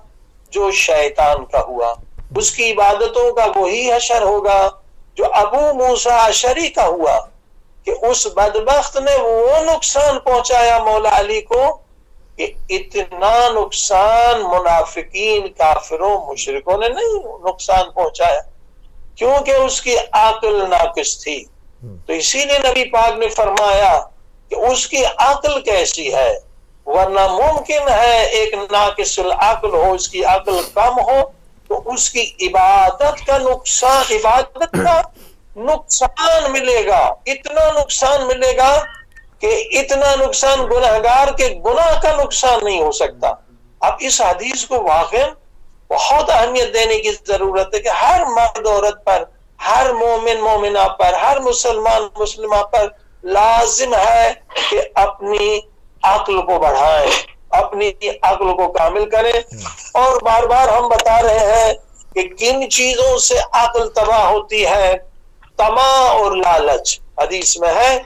جو شیطان کا ہوا، اس کی عبادتوں کا وہی حشر ہوگا جو ابو موسیٰ اشعری کا ہوا، کہ اس بدبخت نے وہ نقصان پہنچایا مولا علی کو کہ اتنا نقصان منافقین، کافروں، مشرکوں نے نہیں نقصان پہنچایا، کیونکہ اس کی عقل ناقص تھی۔ تو اسی لیے نبی پاک نے فرمایا کہ اس کی عقل کیسی ہے، ورنہ ممکن ہے ایک ناقص العقل ہو، اس کی عقل کم ہو تو اس کی عبادت کا نقصان ملے گا، اتنا نقصان ملے گا کہ اتنا نقصان گنہگار کے گناہ کا نقصان نہیں ہو سکتا۔ اب اس حدیث کو واقعا بہت اہمیت دینے کی ضرورت ہے کہ ہر مرد عورت پر، ہر مومن مومنہ پر، ہر مسلمان مسلمہ پر لازم ہے کہ اپنی عقل کو بڑھائیں، اپنی عقل کو کامل کریں۔ اور بار بار ہم بتا رہے ہیں کہ کن چیزوں سے عقل تباہ ہوتی ہے، طمع اور لالچ۔ حدیث میں ہے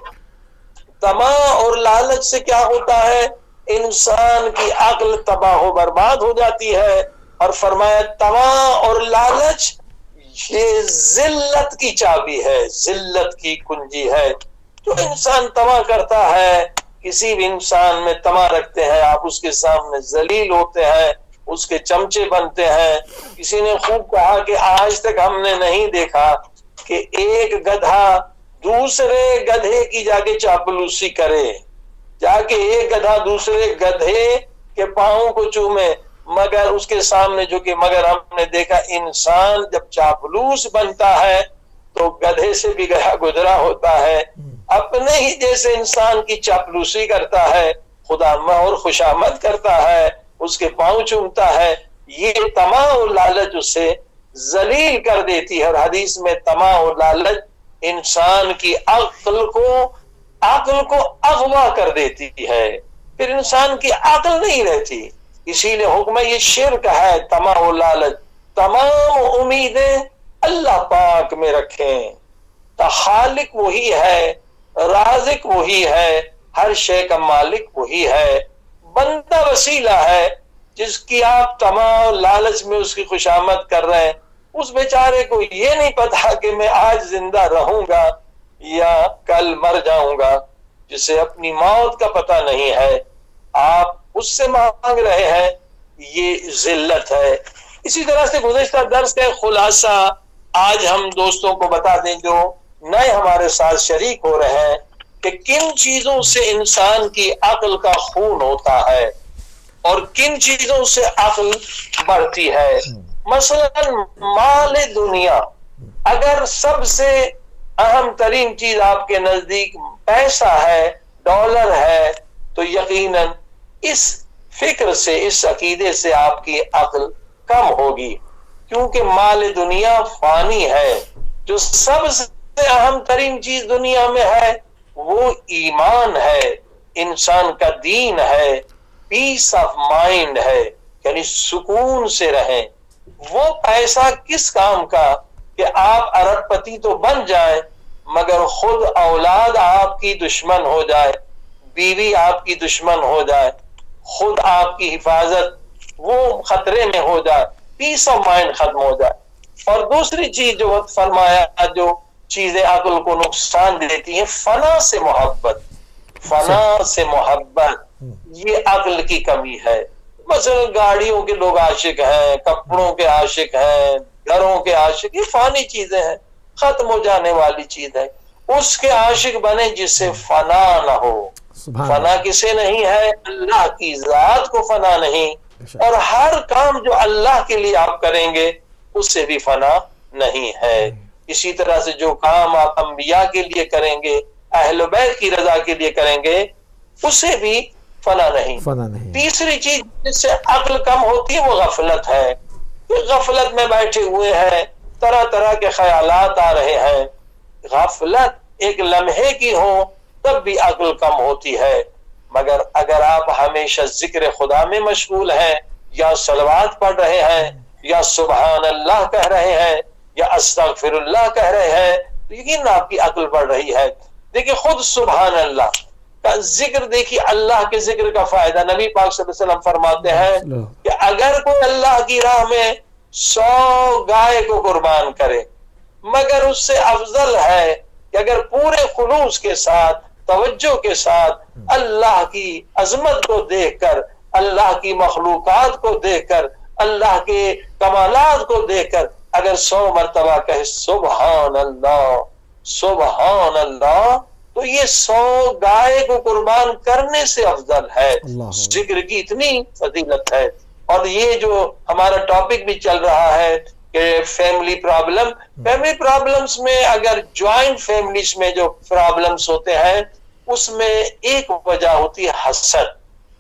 طمع اور لالچ سے کیا ہوتا ہے، انسان کی عقل تباہ و برباد ہو جاتی ہے۔ اور فرمایا طمع اور لالچ یہ ذلت کی چابی ہے، ذلت کی کنجی ہے۔ جو انسان طمع کرتا ہے، کسی بھی انسان میں طمع رکھتے ہیں، آپ اس کے سامنے ذلیل ہوتے ہیں، اس کے چمچے بنتے ہیں۔ کسی نے خوب کہا کہ آج تک ہم نے نہیں دیکھا کہ ایک گدھا دوسرے گدھے کی جا کے چاپلوسی کرے، جا کے ایک گدھا دوسرے گدھے کے پاؤں کو چومے، مگر اس کے سامنے مگر ہم نے دیکھا انسان جب چاپلوس بنتا ہے تو گدھے سے بھی گزرا ہوتا ہے، اپنے ہی جیسے انسان کی چاپلوسی کرتا ہے، خدا اور خوشامد کرتا ہے، اس کے پاؤں چومتا ہے۔ یہ طمع اور لالچ اسے ذلیل کر دیتی ہے۔ اور حدیث میں طمع اور لالچ انسان کی عقل کو اغوا کر دیتی ہے، پھر انسان کی عقل نہیں رہتی۔ اسی لیے حکم یہ شرک ہے، طمع و لالچ۔ تمام امیدیں اللہ پاک میں رکھیں، خالق وہی ہے، رازق وہی ہے، ہر شے کا مالک وہی ہے، بندہ وسیلہ ہے جس کی آپ طمع و لالچ میں اس کی خوشامد کر رہے ہیں۔ اس بیچارے کو یہ نہیں پتا کہ میں آج زندہ رہوں گا یا کل مر جاؤں گا، جسے اپنی موت کا پتہ نہیں ہے، آپ اس سے مانگ رہے ہیں، یہ ذلت ہے۔ اسی طرح سے گزشتہ درس کا خلاصہ آج ہم دوستوں کو بتا دیں جو نئے ہمارے ساتھ شریک ہو رہے ہیں کہ کن چیزوں سے انسان کی عقل کا خون ہوتا ہے اور کن چیزوں سے عقل بڑھتی ہے۔ مثلا مال دنیا، اگر سب سے اہم ترین چیز آپ کے نزدیک پیسہ ہے، ڈالر ہے، تو یقیناً اس فکر سے، اس عقیدے سے آپ کی عقل کم ہوگی، کیونکہ مال دنیا فانی ہے۔ جو سب سے اہم ترین چیز دنیا میں ہے وہ ایمان ہے، انسان کا دین ہے، پیس آف مائنڈ ہے، یعنی سکون سے رہیں۔ وہ پیسہ کس کام کا کہ آپ ارب پتی تو بن جائیں مگر خود اولاد آپ کی دشمن ہو جائے، بیوی آپ کی دشمن ہو جائے، خود آپ کی حفاظت وہ خطرے میں ہو جائے، پیس آف مائنڈ ختم ہو جائے۔ اور دوسری چیز جو فرمایا، جو چیزیں عقل کو نقصان دیتی ہیں، فنا سے محبت، فنا سے محبت، یہ عقل کی کمی ہے۔ مثلا گاڑیوں کے لوگ عاشق ہیں، کپڑوں کے عاشق ہیں، گھروں کے عاشق، یہ فانی چیزیں ہیں، ختم ہو جانے والی چیز ہے۔ اس کے عاشق بنے جس سے فنا نہ ہو۔ فنا کسے نہیں ہے؟ اللہ کی ذات کو فنا نہیں، اور ہر کام جو اللہ کے لیے آپ کریں گے اس سے بھی فنا نہیں ہے۔ اسی طرح سے جو کام آپ انبیاء کے لیے کریں گے، اہل بیت کی رضا کے لیے کریں گے، اسے بھی فنا نہیں۔ تیسری چیز جس سے عقل کم ہوتی ہے وہ غفلت ہے۔ غفلت میں بیٹھے ہوئے ہیں، طرح طرح کے خیالات آ رہے ہیں۔ غفلت ایک لمحے کی ہو تب بھی عقل کم ہوتی ہے، مگر اگر آپ ہمیشہ ذکر خدا میں مشغول ہیں، یا صلوات پڑھ رہے ہیں، یا سبحان اللہ کہہ رہے ہیں، یا استغفر اللہ کہہ رہے ہیں، تو یقین آپ کی عقل بڑھ رہی ہے۔ دیکھیں خود سبحان اللہ کا ذکر، دیکھیے اللہ کے ذکر کا فائدہ نبی پاک صلی اللہ علیہ وسلم فرماتے ہیں کہ اگر کوئی اللہ کی راہ میں 100 گائے کو قربان کرے، مگر اس سے افضل ہے کہ اگر پورے خلوص کے ساتھ، توجہ کے ساتھ، اللہ کی عظمت کو دیکھ کر، اللہ کی مخلوقات کو دیکھ کر، اللہ کے کمالات کو دیکھ کر اگر 100 مرتبہ کہے سبحان اللہ سبحان اللہ، تو یہ 100 گائے کو قربان کرنے سے افضل ہے۔ ذکر کی اتنی فضیلت ہے۔ اور یہ جو ہمارا ٹاپک بھی چل رہا ہے کہ فیملی پرابلمز میں، اگر جوائنٹ فیملیز میں جو پرابلمز ہوتے ہیں اس میں ایک وجہ ہوتی ہے حسد۔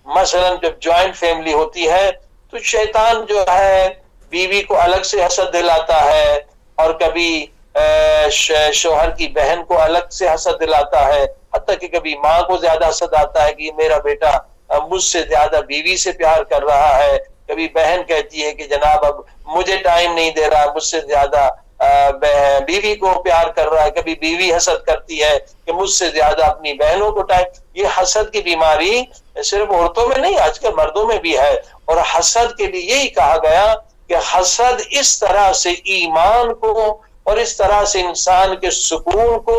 مثلا جب جوائنٹ فیملی ہوتی ہے تو شیطان جو ہے بیوی کو الگ سے حسد دلاتا ہے، اور کبھی شوہر کی بہن کو الگ سے حسد دلاتا ہے، حتیٰ کہ کبھی ماں کو زیادہ حسد آتا ہے کہ میرا بیٹا مجھ سے زیادہ بیوی سے پیار کر رہا ہے۔ کبھی بہن کہتی ہے کہ جناب اب مجھے ٹائم نہیں دے رہا، مجھ سے زیادہ بیوی کو پیار کر رہا ہے۔ کبھی بیوی حسد کرتی ہے کہ مجھ سے زیادہ اپنی بہنوں کو ٹائم۔ یہ حسد کی بیماری صرف عورتوں میں نہیں، آج کل مردوں میں بھی ہے۔ اور حسد کے لیے یہی کہا گیا کہ حسد اس طرح سے ایمان کو اور اس طرح سے انسان کے سکون کو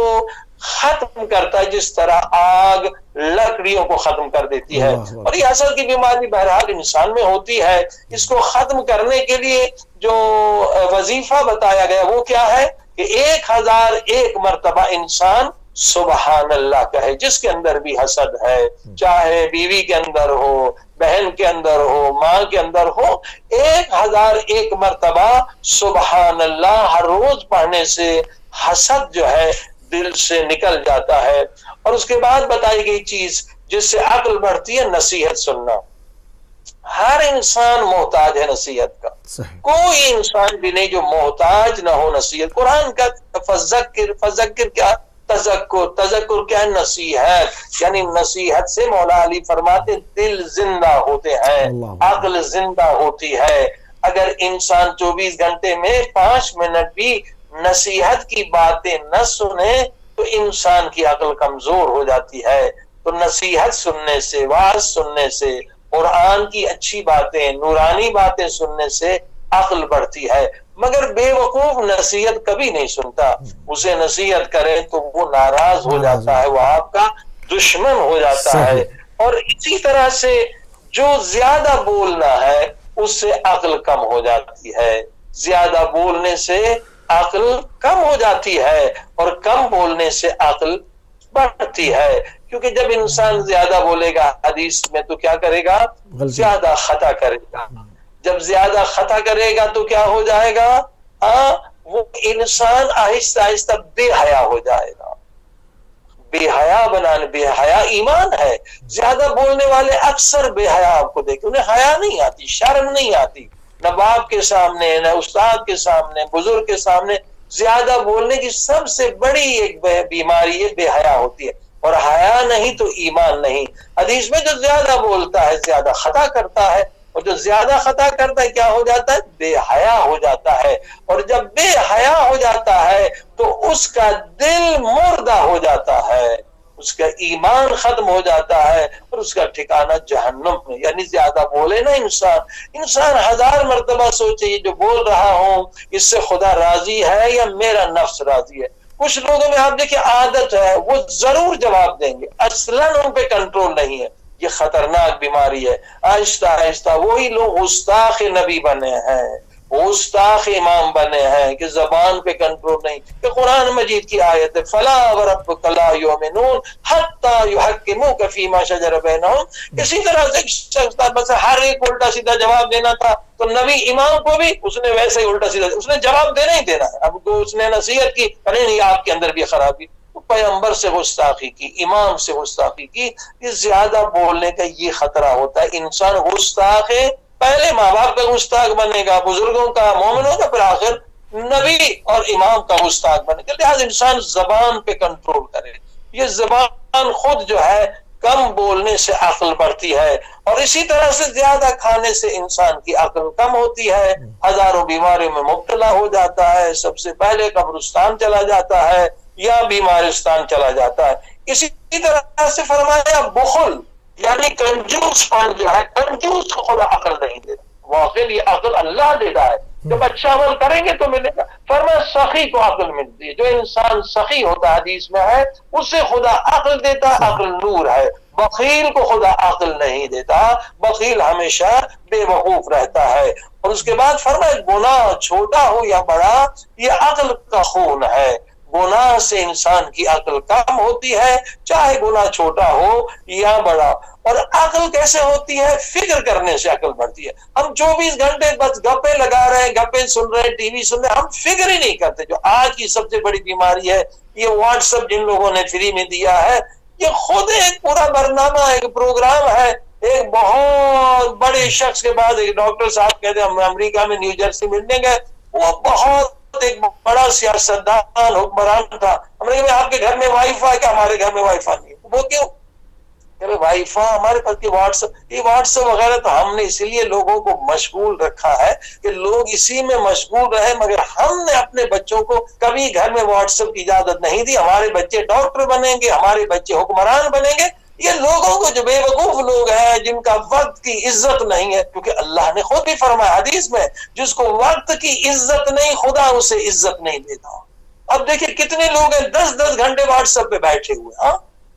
ختم کرتا ہے جس طرح آگ لکڑیوں کو ختم کر دیتی ہے۔ اور یہ حسد کی بیماری بہرحال انسان میں ہوتی ہے۔ اس کو ختم کرنے کے لیے جو وظیفہ بتایا گیا وہ کیا ہے کہ 1001 مرتبہ انسان سبحان اللہ کہے، جس کے اندر بھی حسد ہے، چاہے بیوی کے اندر ہو، بہن کے اندر ہو، ماں کے اندر ہو، 1001 مرتبہ سبحان اللہ ہر روز پڑھنے سے حسد جو ہے دل سے نکل جاتا ہے۔ اور اس کے بعد بتائی گئی چیز جس سے عقل بڑھتی ہے، نصیحت سننا۔ ہر انسان محتاج ہے نصیحت کا، کوئی انسان بھی نہیں جو محتاج نہ ہو نصیحت۔ قرآن کا فذکر کیا؟ تذکر کیا ہے؟ نصیحت۔ یعنی نصیحت سے مولا علی فرماتے دل زندہ ہوتے ہیں، عقل زندہ ہوتی ہے۔ اگر انسان 24 گھنٹے میں 5 منٹ بھی نصیحت کی باتیں نہ سنے تو انسان کی عقل کمزور ہو جاتی ہے۔ تو نصیحت سننے سے، وعظ سننے سے، قرآن کی اچھی باتیں، نورانی باتیں سننے سے عقل بڑھتی ہے۔ مگر بے وقوف نصیحت کبھی نہیں سنتا، اسے نصیحت کرے تو وہ ناراض ہو جاتا ہے، وہ آپ کا دشمن ہو جاتا ہے۔ اور اسی طرح سے جو زیادہ بولنا ہے اس سے عقل کم ہو جاتی ہے، زیادہ بولنے سے عقل کم ہو جاتی ہے، اور کم بولنے سے عقل بڑھتی ہے۔ کیونکہ جب انسان زیادہ بولے گا حدیث میں تو کیا کرے گا؟ زیادہ خطا کرے گا۔ جب زیادہ خطا کرے گا تو کیا ہو جائے گا؟ وہ انسان آہستہ آہستہ بے حیا ہو جائے گا۔ بے حیا بنانے، بے حیا ایمان ہے۔ زیادہ بولنے والے اکثر بے حیا آپ کو دیکھیں، انہیں حیا نہیں آتی، شرم نہیں آتی، نہ باپ کے سامنے، نہ استاد کے سامنے، بزرگ کے سامنے۔ زیادہ بولنے کی سب سے بڑی ایک بیماری ہے بے حیا ہوتی ہے، اور حیا نہیں تو ایمان نہیں۔ حدیث میں جو زیادہ بولتا ہے زیادہ خطا کرتا ہے، اور جو زیادہ خطا کرتا ہے کیا ہو جاتا ہے؟ بے حیا ہو جاتا ہے۔ اور جب بے حیا ہو جاتا ہے تو اس کا دل مردہ ہو جاتا ہے، اس کا ایمان ختم ہو جاتا ہے، اور اس کا ٹھکانہ جہنم میں۔ یعنی زیادہ بولے نا انسان 1000 مرتبہ سوچے یہ جو بول رہا ہوں اس سے خدا راضی ہے یا میرا نفس راضی ہے۔ کچھ لوگوں میں آپ دیکھیں عادت ہے، وہ ضرور جواب دیں گے، اصلاً ان پہ کنٹرول نہیں ہے۔ یہ خطرناک بیماری ہے۔ آہستہ آہستہ وہی لوگ گستاخ نبی بنے ہیں، گستاخ امام بنے ہیں کہ زبان پہ کنٹرول نہیں. کہ قرآن مجید کی آیت ہے فلا وربک لا یؤمنون حتی یحکموک فیما شجر بینہم. اسی طرح سے بس ہر ایک الٹا سیدھا جواب دینا تھا تو نبی امام کو بھی اس نے ویسے ہی الٹا سیدھا اس نے جواب دینا ہی دینا ہے. اب کو اس نے نصیحت کی نہیں آپ کے اندر بھی خرابی. پیغمبر سے گستاخی کی, امام سے گستاخی کی. یہ زیادہ بولنے کا یہ خطرہ ہوتا ہے. انسان گستاخ ہے, پہلے ماں باپ کا گستاخ بنے گا, بزرگوں کا, مومنوں کا, پھر آخر نبی اور امام کا گستاخ بنے گا. لہٰذا انسان زبان پہ کنٹرول کرے. یہ زبان خود جو ہے کم بولنے سے عقل بڑھتی ہے, اور اسی طرح سے زیادہ کھانے سے انسان کی عقل کم ہوتی ہے, ہزاروں بیماریوں میں مبتلا ہو جاتا ہے, سب سے پہلے قبرستان چلا جاتا ہے یا بیمارستان چلا جاتا ہے. اسی طرح سے فرمایا بخل یعنی کنجوس پن جو ہے, کنجوس کو خدا عقل نہیں دیتا. واقعی یہ عقل اللہ دیتا ہے, جب اچھا عمل کریں گے تو ملے گا. فرمایا سخی کو عقل ملتی ہے. جو انسان سخی ہوتا ہے حدیث میں ہے اسے خدا عقل دیتا ہے, عقل نور ہے. بخیل کو خدا عقل نہیں دیتا, بخیل ہمیشہ بے وقوف رہتا ہے. اور اس کے بعد فرمایا گناہ چھوٹا ہو یا بڑا یہ عقل کا خون ہے. گناہ سے انسان کی عقل کم ہوتی ہے, چاہے گناہ چھوٹا ہو یا بڑا. اور عقل کیسے ہوتی ہے؟ فکر کرنے سے عقل بڑھتی ہے. ہم 24 گھنٹے بس گپے لگا رہے ہیں, گپے سن رہے ہیں, ٹی وی سن رہے ہیں, ہم فکر ہی نہیں کرتے. جو آج کی سب سے بڑی بیماری ہے یہ واٹس ایپ جن لوگوں نے فری میں دیا ہے, یہ خود ایک پورا برنامہ, ایک پروگرام ہے. ایک بہت بڑے شخص کے بعد ایک ڈاکٹر صاحب کہتے ہیں, ہم امریکہ میں نیو جرسی ملنے گئے, وہ بہت ایک بڑا سیاستدان حکمران تھا. ہم نے کہا آپ کے گھر میں وائی فائی, کہ ہمارے گھر میں وائی فائی نہیں. وہ کیوں؟ کہ وائی فائی ہمارے پاس کی واٹس ایپ وغیرہ تو ہم نے اسی لیے لوگوں کو مشغول رکھا ہے کہ لوگ اسی میں مشغول رہے, مگر ہم نے اپنے بچوں کو کبھی گھر میں واٹس ایپ کی اجازت نہیں دی. ہمارے بچے ڈاکٹر بنیں گے, ہمارے بچے حکمران بنیں گے. یہ لوگوں کو جو بے وقوف لوگ ہیں جن کا وقت کی عزت نہیں ہے, کیونکہ اللہ نے خود بھی فرمایا حدیث میں جس کو وقت کی عزت نہیں خدا اسے عزت نہیں دیتا. اب دیکھیں کتنے لوگ ہیں 10-10 گھنٹے واٹس ایپ پہ بیٹھے ہوئے. ہاں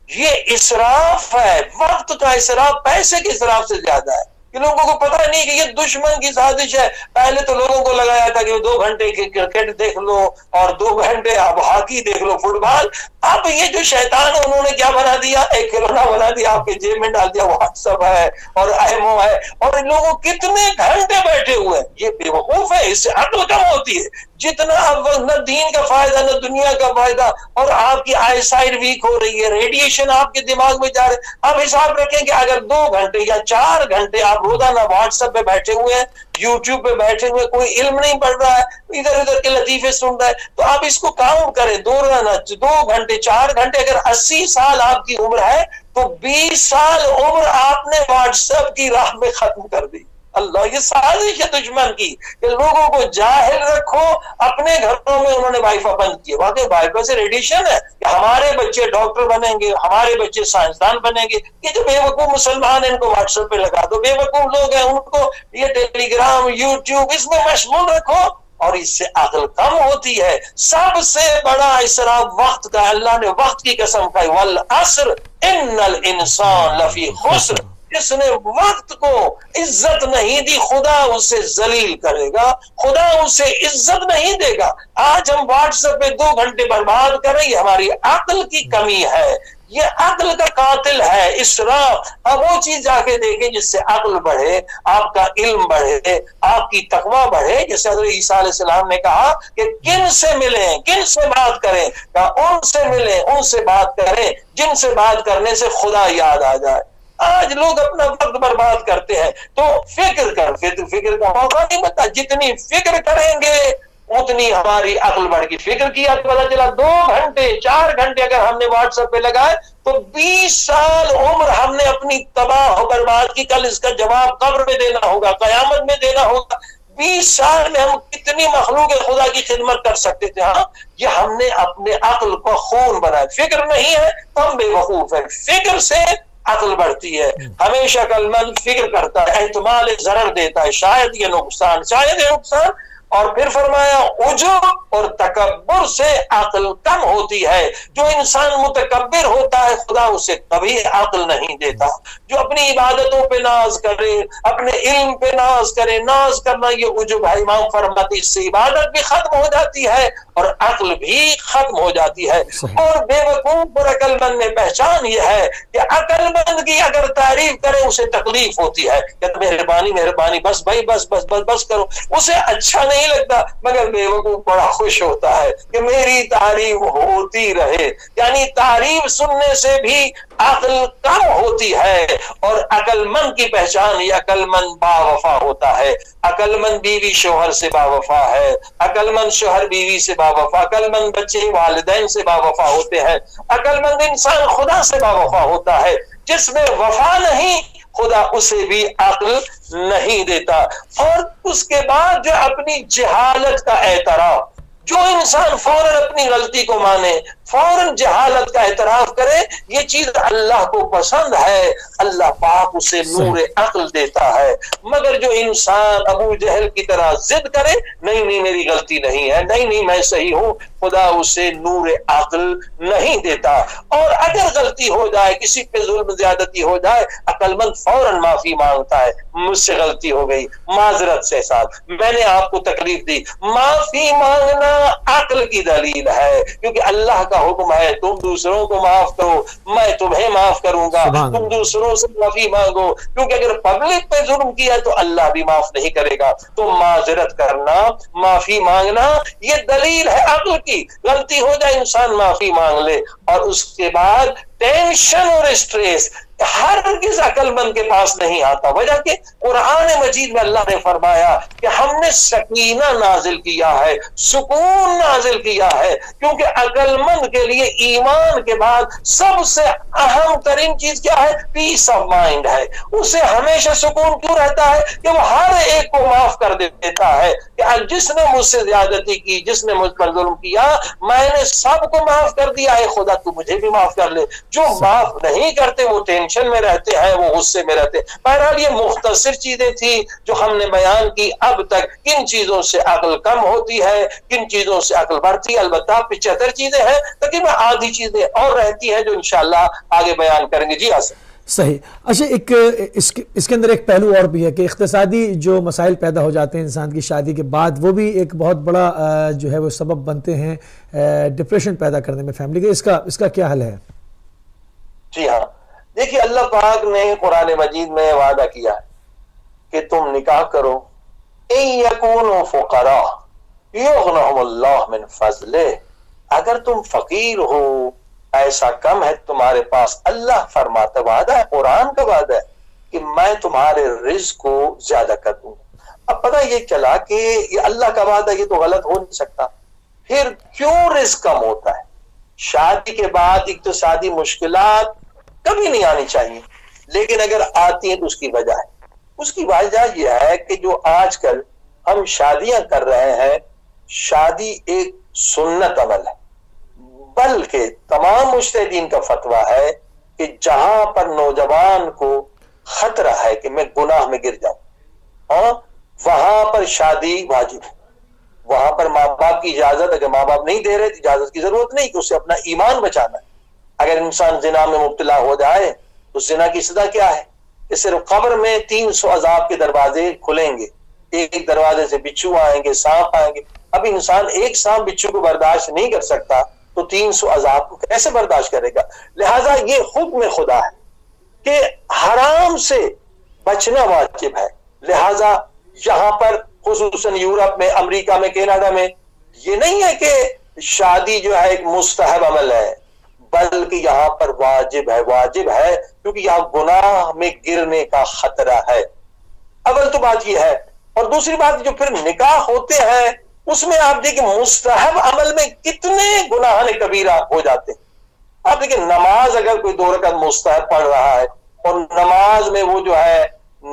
یہ اسراف ہے, وقت کا اسراف پیسے کے اسراف سے زیادہ ہے. کہ لوگوں کو پتہ نہیں کہ یہ دشمن کی سازش ہے. پہلے تو لوگوں کو لگایا تھا کہ 2 گھنٹے کرکٹ دیکھ لو اور 2 گھنٹے اب ہاکی دیکھ لو, فٹ بال. اب یہ جو شیطان ہے انہوں نے کیا بنا دیا, ایک کھلونا بنا دیا, آپ کے جیب میں ڈال دیا, واٹس ایپ ہے اور ایمو ہے, اور ان لوگوں کتنے گھنٹے بیٹھے ہوئے ہیں. یہ بے وقوف ہے, اس سے عقل کم ہوتی ہے. جتنا اب نہ دین کا فائدہ نہ دنیا کا فائدہ, اور آپ کی آئی سائٹ ویک ہو رہی ہے, ریڈیشن آپ کے دماغ میں جا رہے. اب حساب رکھیں کہ اگر 2 گھنٹے یا 4 گھنٹے آپ روزانہ واٹس ایپ پہ بیٹھے ہوئے ہیں, یوٹیوب پہ بیٹھے ہوئے, کوئی علم نہیں پڑھ رہا ہے, ادھر ادھر کے لطیفے سن رہا ہے, تو آپ اس کو کاؤنٹ کریں. 2 گھنٹے 4 گھنٹے, اگر 80 سال آپ کی عمر ہے تو 20 سال عمر آپ نے واٹس ایپ کی راہ میں ختم کر دی. اللہ, یہ سازش ہے دشمن کی کہ لوگوں کو جاہل رکھو. اپنے گھروں میں انہوں نے وائی فائی بند کیے. واقعی وائی فائی سے ریڈیشن ہے کہ ہمارے بچے ڈاکٹر بنیں گے, ہمارے بچے سائنسدان بنیں گے. یہ جو بے وقوف مسلمان ہیں ان کو واٹس ایپ پہ لگا دو, بے وقوف لوگ ہیں ان کو یہ ٹیلی گرام, یوٹیوب, اس میں مشغول رکھو, اور اس سے عقل کم ہوتی ہے. سب سے بڑا اسراف وقت کا, اللہ نے وقت کی قسم کھائی, والعصر ان الانسان لفی خسر. جس نے وقت کو عزت نہیں دی خدا اسے ذلیل کرے گا, خدا اسے عزت نہیں دے گا. آج ہم واٹس ایپ پہ 2 گھنٹے برباد کریں, یہ ہماری عقل کی کمی ہے, یہ عقل کا قاتل ہے, اسراف. اب وہ چیز جا کے دیکھیں جس سے عقل بڑھے, آپ کا علم بڑھے, آپ کی تقوی بڑھے. جیسے حضرت عیسیٰ علیہ السلام نے کہا کہ کن سے ملیں, کن سے بات کریں, کہا ان سے ملیں, ان سے بات کریں جن سے بات کرنے سے خدا یاد آ جائے. آج لوگ اپنا وقت برباد کرتے ہیں. تو فکر کا موقع نہیں ملتا. جتنی فکر کریں گے اتنی ہماری عقل بڑھ گئی. فکر کیا تو پتا چلا 2 گھنٹے 4 گھنٹے اگر ہم نے واٹس ایپ پہ لگائے تو 20 سال عمر ہم نے اپنی تباہ و برباد کی. کل اس کا جواب قبر میں دینا ہوگا, قیامت میں دینا ہوگا. 20 سال میں ہم کتنی مخلوق خدا کی خدمت کر سکتے تھے. ہاں, یہ ہم نے اپنے عقل کو خون بنایا. فکر نہیں ہے تو ہم بے وقوف ہیں. فکر سے عقل بڑھتی ہے. ہمیشہ عقل مند فکر کرتا ہے, احتمال ضرر دیتا ہے. شاید یہ نقصان اور پھر فرمایا عجب اور تکبر سے عقل کم ہوتی ہے. جو انسان متکبر ہوتا ہے خدا اسے کبھی عقل نہیں دیتا. جو اپنی عبادتوں پہ ناز کرے، اپنے علم پہ ناز کرے، ناز کرنا یہ عجب ہے. امام فرماتے اس سے عبادت بھی ختم ہو جاتی ہے اور عقل بھی ختم ہو جاتی ہے. اور بے وقوف اور عقل مند میں پہچان یہ ہے کہ عقل مند کی اگر تعریف کرے اسے تکلیف ہوتی ہے کہ مہربانی مہربانی بس بھائی بس بس بس بس کرو. اسے اچھا نہیں لگتا، مگر بے وقوف بڑا خوش ہوتا ہے کہ میری تعریف ہوتی رہے. یعنی تعریف سننے سے بھی عقل کم ہوتی ہے. اور عقل مند کی پہچان یہ عقل مند با وفا ہوتا ہے. عقل مند بیوی شوہر سے با وفا ہے، عقل مند شوہر بیوی سے با وفا، عقل مند بچے والدین سے با وفا ہوتے ہیں. عقل مند انسان خدا سے با وفا ہوتا ہے. جس میں وفا نہیں خدا اسے بھی عقل نہیں دیتا. اور اس کے بعد جو اپنی جہالت کا اعتراف، جو انسان فوراً اپنی غلطی کو مانے، فوراً جہالت کا اعتراف کرے، یہ چیز اللہ کو پسند ہے. اللہ پاک اسے نور عقل دیتا ہے. مگر جو انسان ابو جہل کی طرح ضد کرے، نہیں نہیں میری غلطی نہیں ہے، نہیں نہیں میں صحیح ہوں، خدا اسے نور عقل نہیں دیتا. اور اگر غلطی ہو جائے، کسی پہ ظلم زیادتی ہو جائے، عقل مند فوراً معافی مانگتا ہے. مجھ سے غلطی ہو گئی، معذرت سے ساتھ میں نے آپ کو تکلیف دی. معافی مانگنا عقل کی دلیل ہے، کیونکہ اللہ کا حکم ہے تم دوسروں کو معاف کرو، میں تمہیں معاف کروں گا. تم دوسروں سے معافی مانگو، کیونکہ اگر پبلک پہ ظلم کیا تو اللہ بھی معاف نہیں کرے گا. تو معذرت کرنا، معافی مانگنا یہ دلیل ہے عقل کی. غلطی ہو جائے انسان معافی مانگ لے. اور اس کے بعد ٹینشن اور اسٹریس ہرگز عقل مند کے پاس نہیں آتا. وجہ کہ قرآن مجید میں اللہ نے فرمایا کہ ہم نے سکینہ نازل کیا ہے، سکون نازل کیا ہے. کیونکہ عقل مند کے لیے ایمان کے بعد سب سے اہم ترین چیز کیا ہے؟ پیس آف مائنڈ ہے. اسے ہمیشہ سکون کیوں رہتا ہے کہ وہ ہر ایک کو معاف کر دیتا ہے کہ جس نے مجھ سے زیادتی کی، جس نے مجھ پر ظلم کیا، میں نے سب کو معاف کر دیا ہے. خدا تو مجھے بھی معاف کر لے. جو معاف نہیں کرتے وہ ٹینشن میں رہتے ہیں، وہ غصے میں رہتے ہیں. بہرحال یہ مختصر چیزیں تھیں جو ہم نے بیان کی اب تک. کن چیزوں سے عقل کم ہوتی ہے، کن چیزوں سے عقل بڑھتی ہے؟ البتہ 75 چیزیں ہیں، تقریباً آدھی چیزیں اور رہتی ہیں جو انشاءاللہ آگے بیان کریں گے. جی حسن صحیح. اچھا، ایک اس کے اندر ایک پہلو اور بھی ہے کہ اقتصادی جو مسائل پیدا ہو جاتے ہیں انسان کی شادی کے بعد، وہ بھی ایک بہت بڑا جو ہے وہ سبب بنتے ہیں ڈپریشن پیدا کرنے میں فیملی کے. اس کا کیا حل ہے؟ جی ہاں، دیکھیے اللہ پاک نے قرآن مجید میں وعدہ کیا کہ تم نکاح کرو. ان یکونوا فقراء یغنہم اللہ من فضلہ. اگر تم فقیر ہو، ایسا کم ہے تمہارے پاس، اللہ فرماتا، وعدہ ہے، قرآن کا وعدہ ہے کہ میں تمہارے رزق کو زیادہ کر دوں. اب پتہ یہ چلا کہ یہ اللہ کا وعدہ، یہ تو غلط ہو نہیں سکتا. پھر کیوں رزق کم ہوتا ہے؟ شادی کے بعد اقتصادی مشکلات کبھی نہیں آنی چاہیے، لیکن اگر آتی ہیں تو اس کی وجہ ہے. اس کی وجہ یہ ہے کہ جو آج کل ہم شادیاں کر رہے ہیں، شادی ایک سنت عمل ہے، بلکہ تمام مجتہدین کا فتویٰ ہے کہ جہاں پر نوجوان کو خطرہ ہے کہ میں گناہ میں گر جاؤں، وہاں پر شادی واجب ہے. وہاں پر ماں باپ کی اجازت، اگر ماں باپ نہیں دے رہے تو اجازت کی ضرورت نہیں کہ اسے اپنا ایمان بچانا ہے. اگر انسان زنا میں مبتلا ہو جائے تو زنا کی سزا کیا ہے؟ کہ صرف قبر میں 300 عذاب کے دروازے کھلیں گے. ایک دروازے سے بچھو آئیں گے، سانپ آئیں گے. اب انسان ایک سانپ بچھو کو برداشت نہیں کر سکتا تو 300 عذاب کو کیسے برداشت کرے گا؟ لہذا یہ حکم خدا ہے کہ حرام سے بچنا واجب ہے. لہذا یہاں پر خصوصاً یورپ میں، امریکہ میں، کینیڈا میں یہ نہیں ہے کہ شادی جو ہے ایک مستحب عمل ہے، بلکہ یہاں پر واجب ہے. واجب ہے کیونکہ یہاں گناہ میں گرنے کا خطرہ ہے. اول تو بات یہ ہے. اور دوسری بات، جو پھر نکاح ہوتے ہیں اس میں آپ دیکھیں مستحب عمل میں کتنے گناہ کبیرہ ہو جاتے ہیں. آپ دیکھیں نماز، اگر کوئی 2 رکعت مستحب پڑھ رہا ہے اور نماز میں وہ جو ہے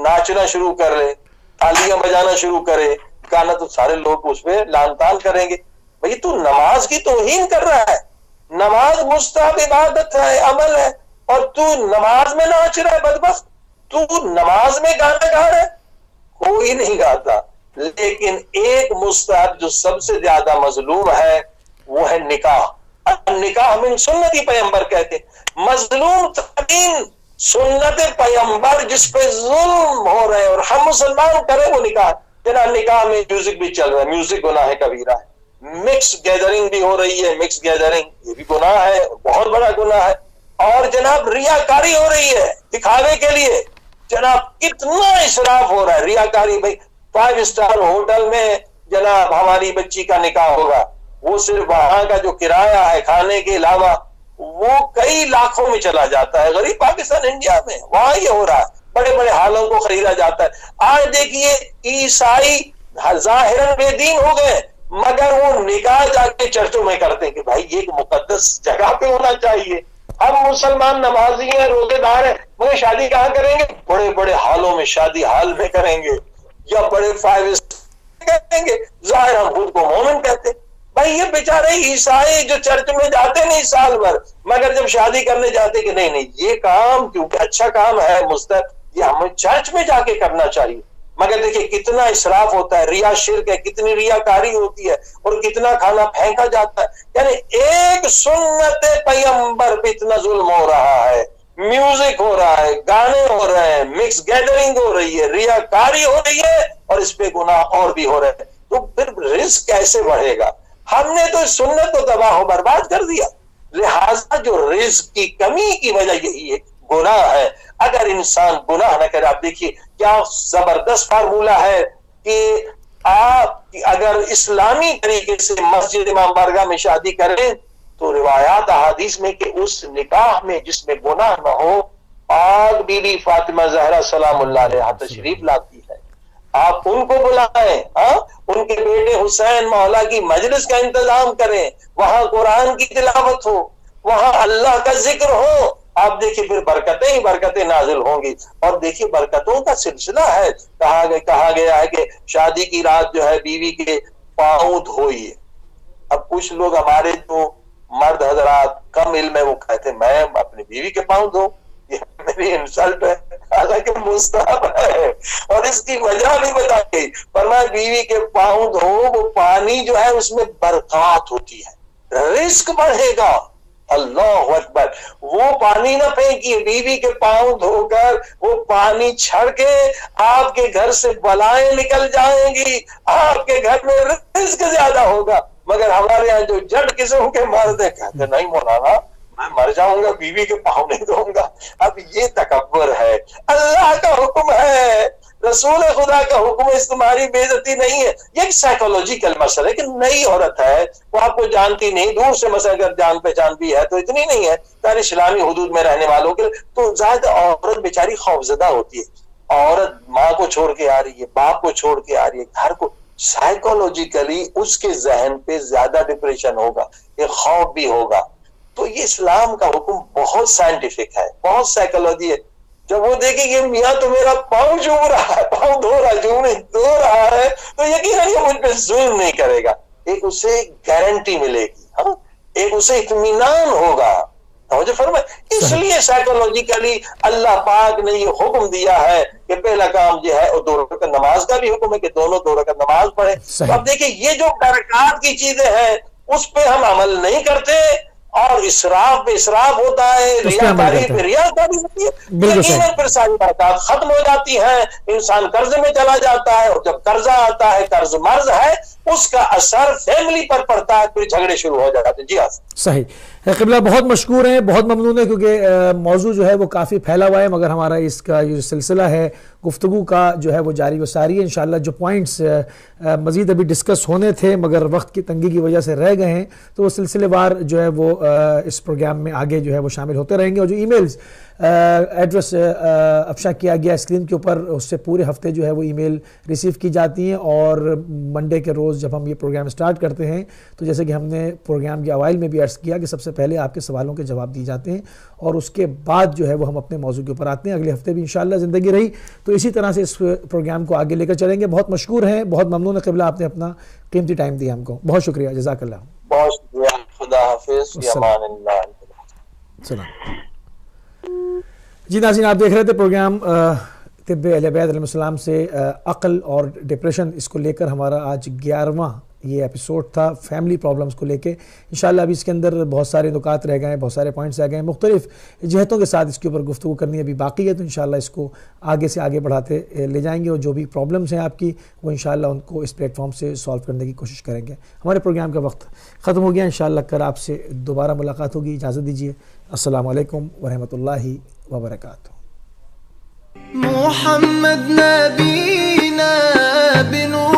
ناچنا شروع کر لے، تالیاں بجانا شروع کرے، گانا، تو سارے لوگ اس پہ لعن طعن کریں گے. بھئی تو نماز کی توہین کر رہا ہے. نماز مستحب عبادت ہے، عمل ہے، اور تو نماز میں ناچ رہا ہے. بدبخت، تو نماز میں گانا گا رہا ہے. کوئی نہیں گاتا. لیکن ایک مستحب جو سب سے زیادہ مظلوم ہے وہ ہے نکاح. نکاح من سنتی پیغمبر کہتے ہیں. مظلوم ترین سنت پیغمبر جس پہ ظلم ہو رہے ہیں اور ہم مسلمان کریں وہ نکاح. جناب نکاح میں میوزک بھی چل رہا ہے, میوزک گناہ کبیرہ ہے. مکس گیدرنگ بھی ہو رہی ہے, مکس گیدرنگ یہ بھی گناہ ہے, بہت بڑا گناہ ہے. اور جناب ریاکاری ہو رہی ہے دکھاوے کے لیے. جناب کتنا اسراف ہو رہا ہے ریاکاری. بھائی 5 اسٹار ہوٹل میں جناب ہماری بچی کا نکاح ہوگا, وہ صرف وہاں کا جو کرایہ ہے کھانے کے علاوہ وہ کئی لاکھوں میں چلا جاتا ہے. غریب پاکستان انڈیا میں وہاں یہ ہو رہا ہے, بڑے بڑے ہالوں کو خریدا جاتا ہے. آج دیکھیے عیسائی ظاہراً بے دین ہو گئے مگر وہ نکاح جا کے چرچوں میں کرتے ہیں کہ بھائی یہ ایک مقدس جگہ پہ ہونا چاہیے. ہم مسلمان نمازی ہیں, روزے دار ہیں, مگر شادی کہاں کریں گے؟ بڑے بڑے ہالوں میں, شادی ہال میں کریں گے یا بڑے 5 اسٹار کریں گے. ظاہر ہم خود کو مومن کہتے. بھائی یہ بیچارے عیسائی جو چرچ میں جاتے نہیں سال بھر, مگر جب شادی کرنے جاتے کہ نہیں نہیں یہ کام کیونکہ اچھا کام ہے مستحب, یہ ہمیں چرچ میں جا کے کرنا چاہیے. مگر دیکھیں کتنا اسراف ہوتا ہے, ریا شرک ہے, کتنی ریاکاری ہوتی ہے اور کتنا کھانا پھینکا جاتا ہے. یعنی ایک سنت پیغمبر پہ اتنا ظلم ہو رہا ہے, میوزک ہو رہا ہے, گانے ہو رہے ہیں, مکس گیدرنگ ہو رہی ہے, ریاکاری ہو رہی ہے اور اس پہ گناہ اور بھی ہو رہے ہیں. تو پھر رزق کیسے بڑھے گا؟ ہم نے تو اس سنت کو تباہ و برباد کر دیا. لہذا جو رزق کی کمی کی وجہ یہی ہے, گناہ ہے. اگر انسان گناہ نہ کرے, آپ دیکھیے کیا زبردست فارمولہ ہے کہ آپ اگر اسلامی طریقے سے مسجد امام بارگاہ میں شادی کریں تو روایات احادیث میں کہ اس نکاح میں جس میں گناہ نہ ہو, آگ بی بی فاطمہ زہرا سلام اللہ علیہا تشریف لاتی ہے. آپ ان کو بلائیں, ان کے بیٹے حسین مولا کی مجلس کا انتظام کریں, وہاں قرآن کی تلاوت ہو, وہاں اللہ کا ذکر ہو. آپ دیکھیے پھر برکتیں ہی برکتیں نازل ہوں گی. اور دیکھیے برکتوں کا سلسلہ ہے. کہا گیا ہے کہ شادی کی رات جو ہے بیوی کے پاؤں دھوئیے. اب کچھ لوگ ہمارے جو مرد حضرات کم علم ہے وہ کہتے ہیں میں اپنی بیوی کے پاؤں دھو, یہ میری انسلٹ ہے, حالانکہ مستحب ہے. اور اس کی وجہ بھی بتا گئی, فرمایا بیوی کے پاؤں دھو, وہ پانی جو ہے اس میں برکات ہوتی ہے, رزق بڑھے گا. اللہ اکبر. وہ پانی نہ پھینکیے, بیوی کے پاؤں دھو کر وہ پانی چھڑ کے آپ کے گھر سے بلائیں نکل جائیں گی, آپ کے گھر میں رزق زیادہ ہوگا. مگر ہمارے یہاں جو جڑ قسم کے مرد ہیں کہتے نہیں مولانا میں مر جاؤں گا بیوی کے پاؤں نہیں دھوں گا. اب یہ تکبر ہے. اللہ کا حکم ہے, رسول خدا کا حکم ہے, اس تمہاری بے عزتی نہیں ہے. یہ ایک سائیکولوجیکل مسئلہ ہے کہ نئی عورت ہے, وہ آپ کو جانتی نہیں, دور سے مثلا اگر جان پہچان بھی ہے تو اتنی نہیں ہے یعنی اسلامی حدود میں رہنے والوں کے, تو زیادہ عورت بیچاری خوفزدہ ہوتی ہے. عورت ماں کو چھوڑ کے آ رہی ہے, باپ کو چھوڑ کے آ رہی ہے, گھر کو, سائیکولوجیکلی اس کے ذہن پہ زیادہ ڈپریشن ہوگا, ایک خوف بھی ہوگا. تو یہ اسلام کا حکم بہت سائنٹیفک ہے, بہت سائیکولوجی ہے. جب وہ دیکھے یہ میاں تو میرا پاؤں چوم رہا ہے, پاؤں دھو رہا ہے, نہیں دھو رہا ہے, تو یقیناً یہ مجھ پہ ظلم نہیں کرے گا. ایک اسے گارنٹی ملے گی, ایک اسے اطمینان ہوگا. مجھے فرمائے اس لیے سائیکولوجیکلی اللہ پاک نے یہ حکم دیا ہے کہ پہلا کام جو ہے 2 رکعت نماز کا بھی حکم ہے کہ دونوں 2 رکعت نماز پڑھے. تو اب دیکھیں یہ جو برکات کی چیزیں ہیں اس پہ ہم عمل نہیں کرتے, اور اسراف پہ اسراف ہوتا ہے, ریاکاری پہ ریاکاری ہوتی ہے, یقیناً پھر ساری برکات ختم ہو جاتی ہیں, انسان قرض میں چلا جاتا ہے, اور جب قرضہ آتا ہے, قرض مرض ہے, اس کا اثر فیملی پر پڑتا ہے, پھر جھگڑے شروع ہو جاتے ہیں. جی ہاں صحیح. قبلہ بہت مشکور ہیں, بہت ممنون ہے, کیونکہ موضوع جو ہے وہ کافی پھیلا ہوا ہے, مگر ہمارا اس کا یہ سلسلہ ہے گفتگو کا جو ہے وہ جاری و ساری ہے. انشاءاللہ جو پوائنٹس مزید ابھی ڈسکس ہونے تھے مگر وقت کی تنگی کی وجہ سے رہ گئے ہیں, تو وہ سلسلے وار جو ہے وہ اس پروگرام میں آگے جو ہے وہ شامل ہوتے رہیں گے. اور جو ای میلز ایڈریس افشا کیا گیا اسکرین کے اوپر, اس سے پورے ہفتے جو ہے وہ ای میل ریسیو کی جاتی ہیں. اور منڈے کے روز جب ہم یہ پروگرام سٹارٹ کرتے ہیں تو جیسے کہ ہم نے پروگرام کے اوائل میں بھی عرض کیا کہ سب سے پہلے آپ کے سوالوں کے جواب دیے جاتے ہیں, اور اس کے بعد جو ہے وہ ہم اپنے موضوع کے اوپر آتے ہیں. اگلے ہفتے بھی انشاءاللہ زندگی رہی تو اسی طرح سے اس پروگرام کو آگے لے کر چلیں گے. بہت مشکور ہیں, بہت ممنون ہے قبلہ, آپ نے اپنا قیمتی ٹائم دیا ہم کو, بہت شکریہ, جزاک اللہ. بہت شکریہ, خدا حافظ, امان اللہ. سلام. جی ناظرین, آپ دیکھ رہے تھے پروگرام طب اہل بیت علیہ السلام سے عقل اور ڈپریشن، اس کو لے کر ہمارا آج 11واں یہ ایپیسوڈ تھا فیملی پرابلمز کو لے کے. انشاءاللہ ابھی اس کے اندر بہت سارے نکات رہ گئے ہیں، بہت سارے پوائنٹس رہ گئے ہیں، مختلف جہتوں کے ساتھ اس کے اوپر گفتگو کرنی ابھی باقی ہے. تو انشاءاللہ اس کو آگے سے آگے بڑھاتے لے جائیں گے، اور جو بھی پرابلمز ہیں آپ کی وہ انشاءاللہ ان کو اس پلیٹ فارم سے سالو کرنے کی کوشش کریں گے. ہمارے پروگرام کا وقت ختم ہو گیا. انشاءاللہ کل آپ سے دوبارہ ملاقات ہوگی. اجازت دیجیے. السلام علیکم ورحمۃ اللہ وبرکاتہ. محمد نبينا بنور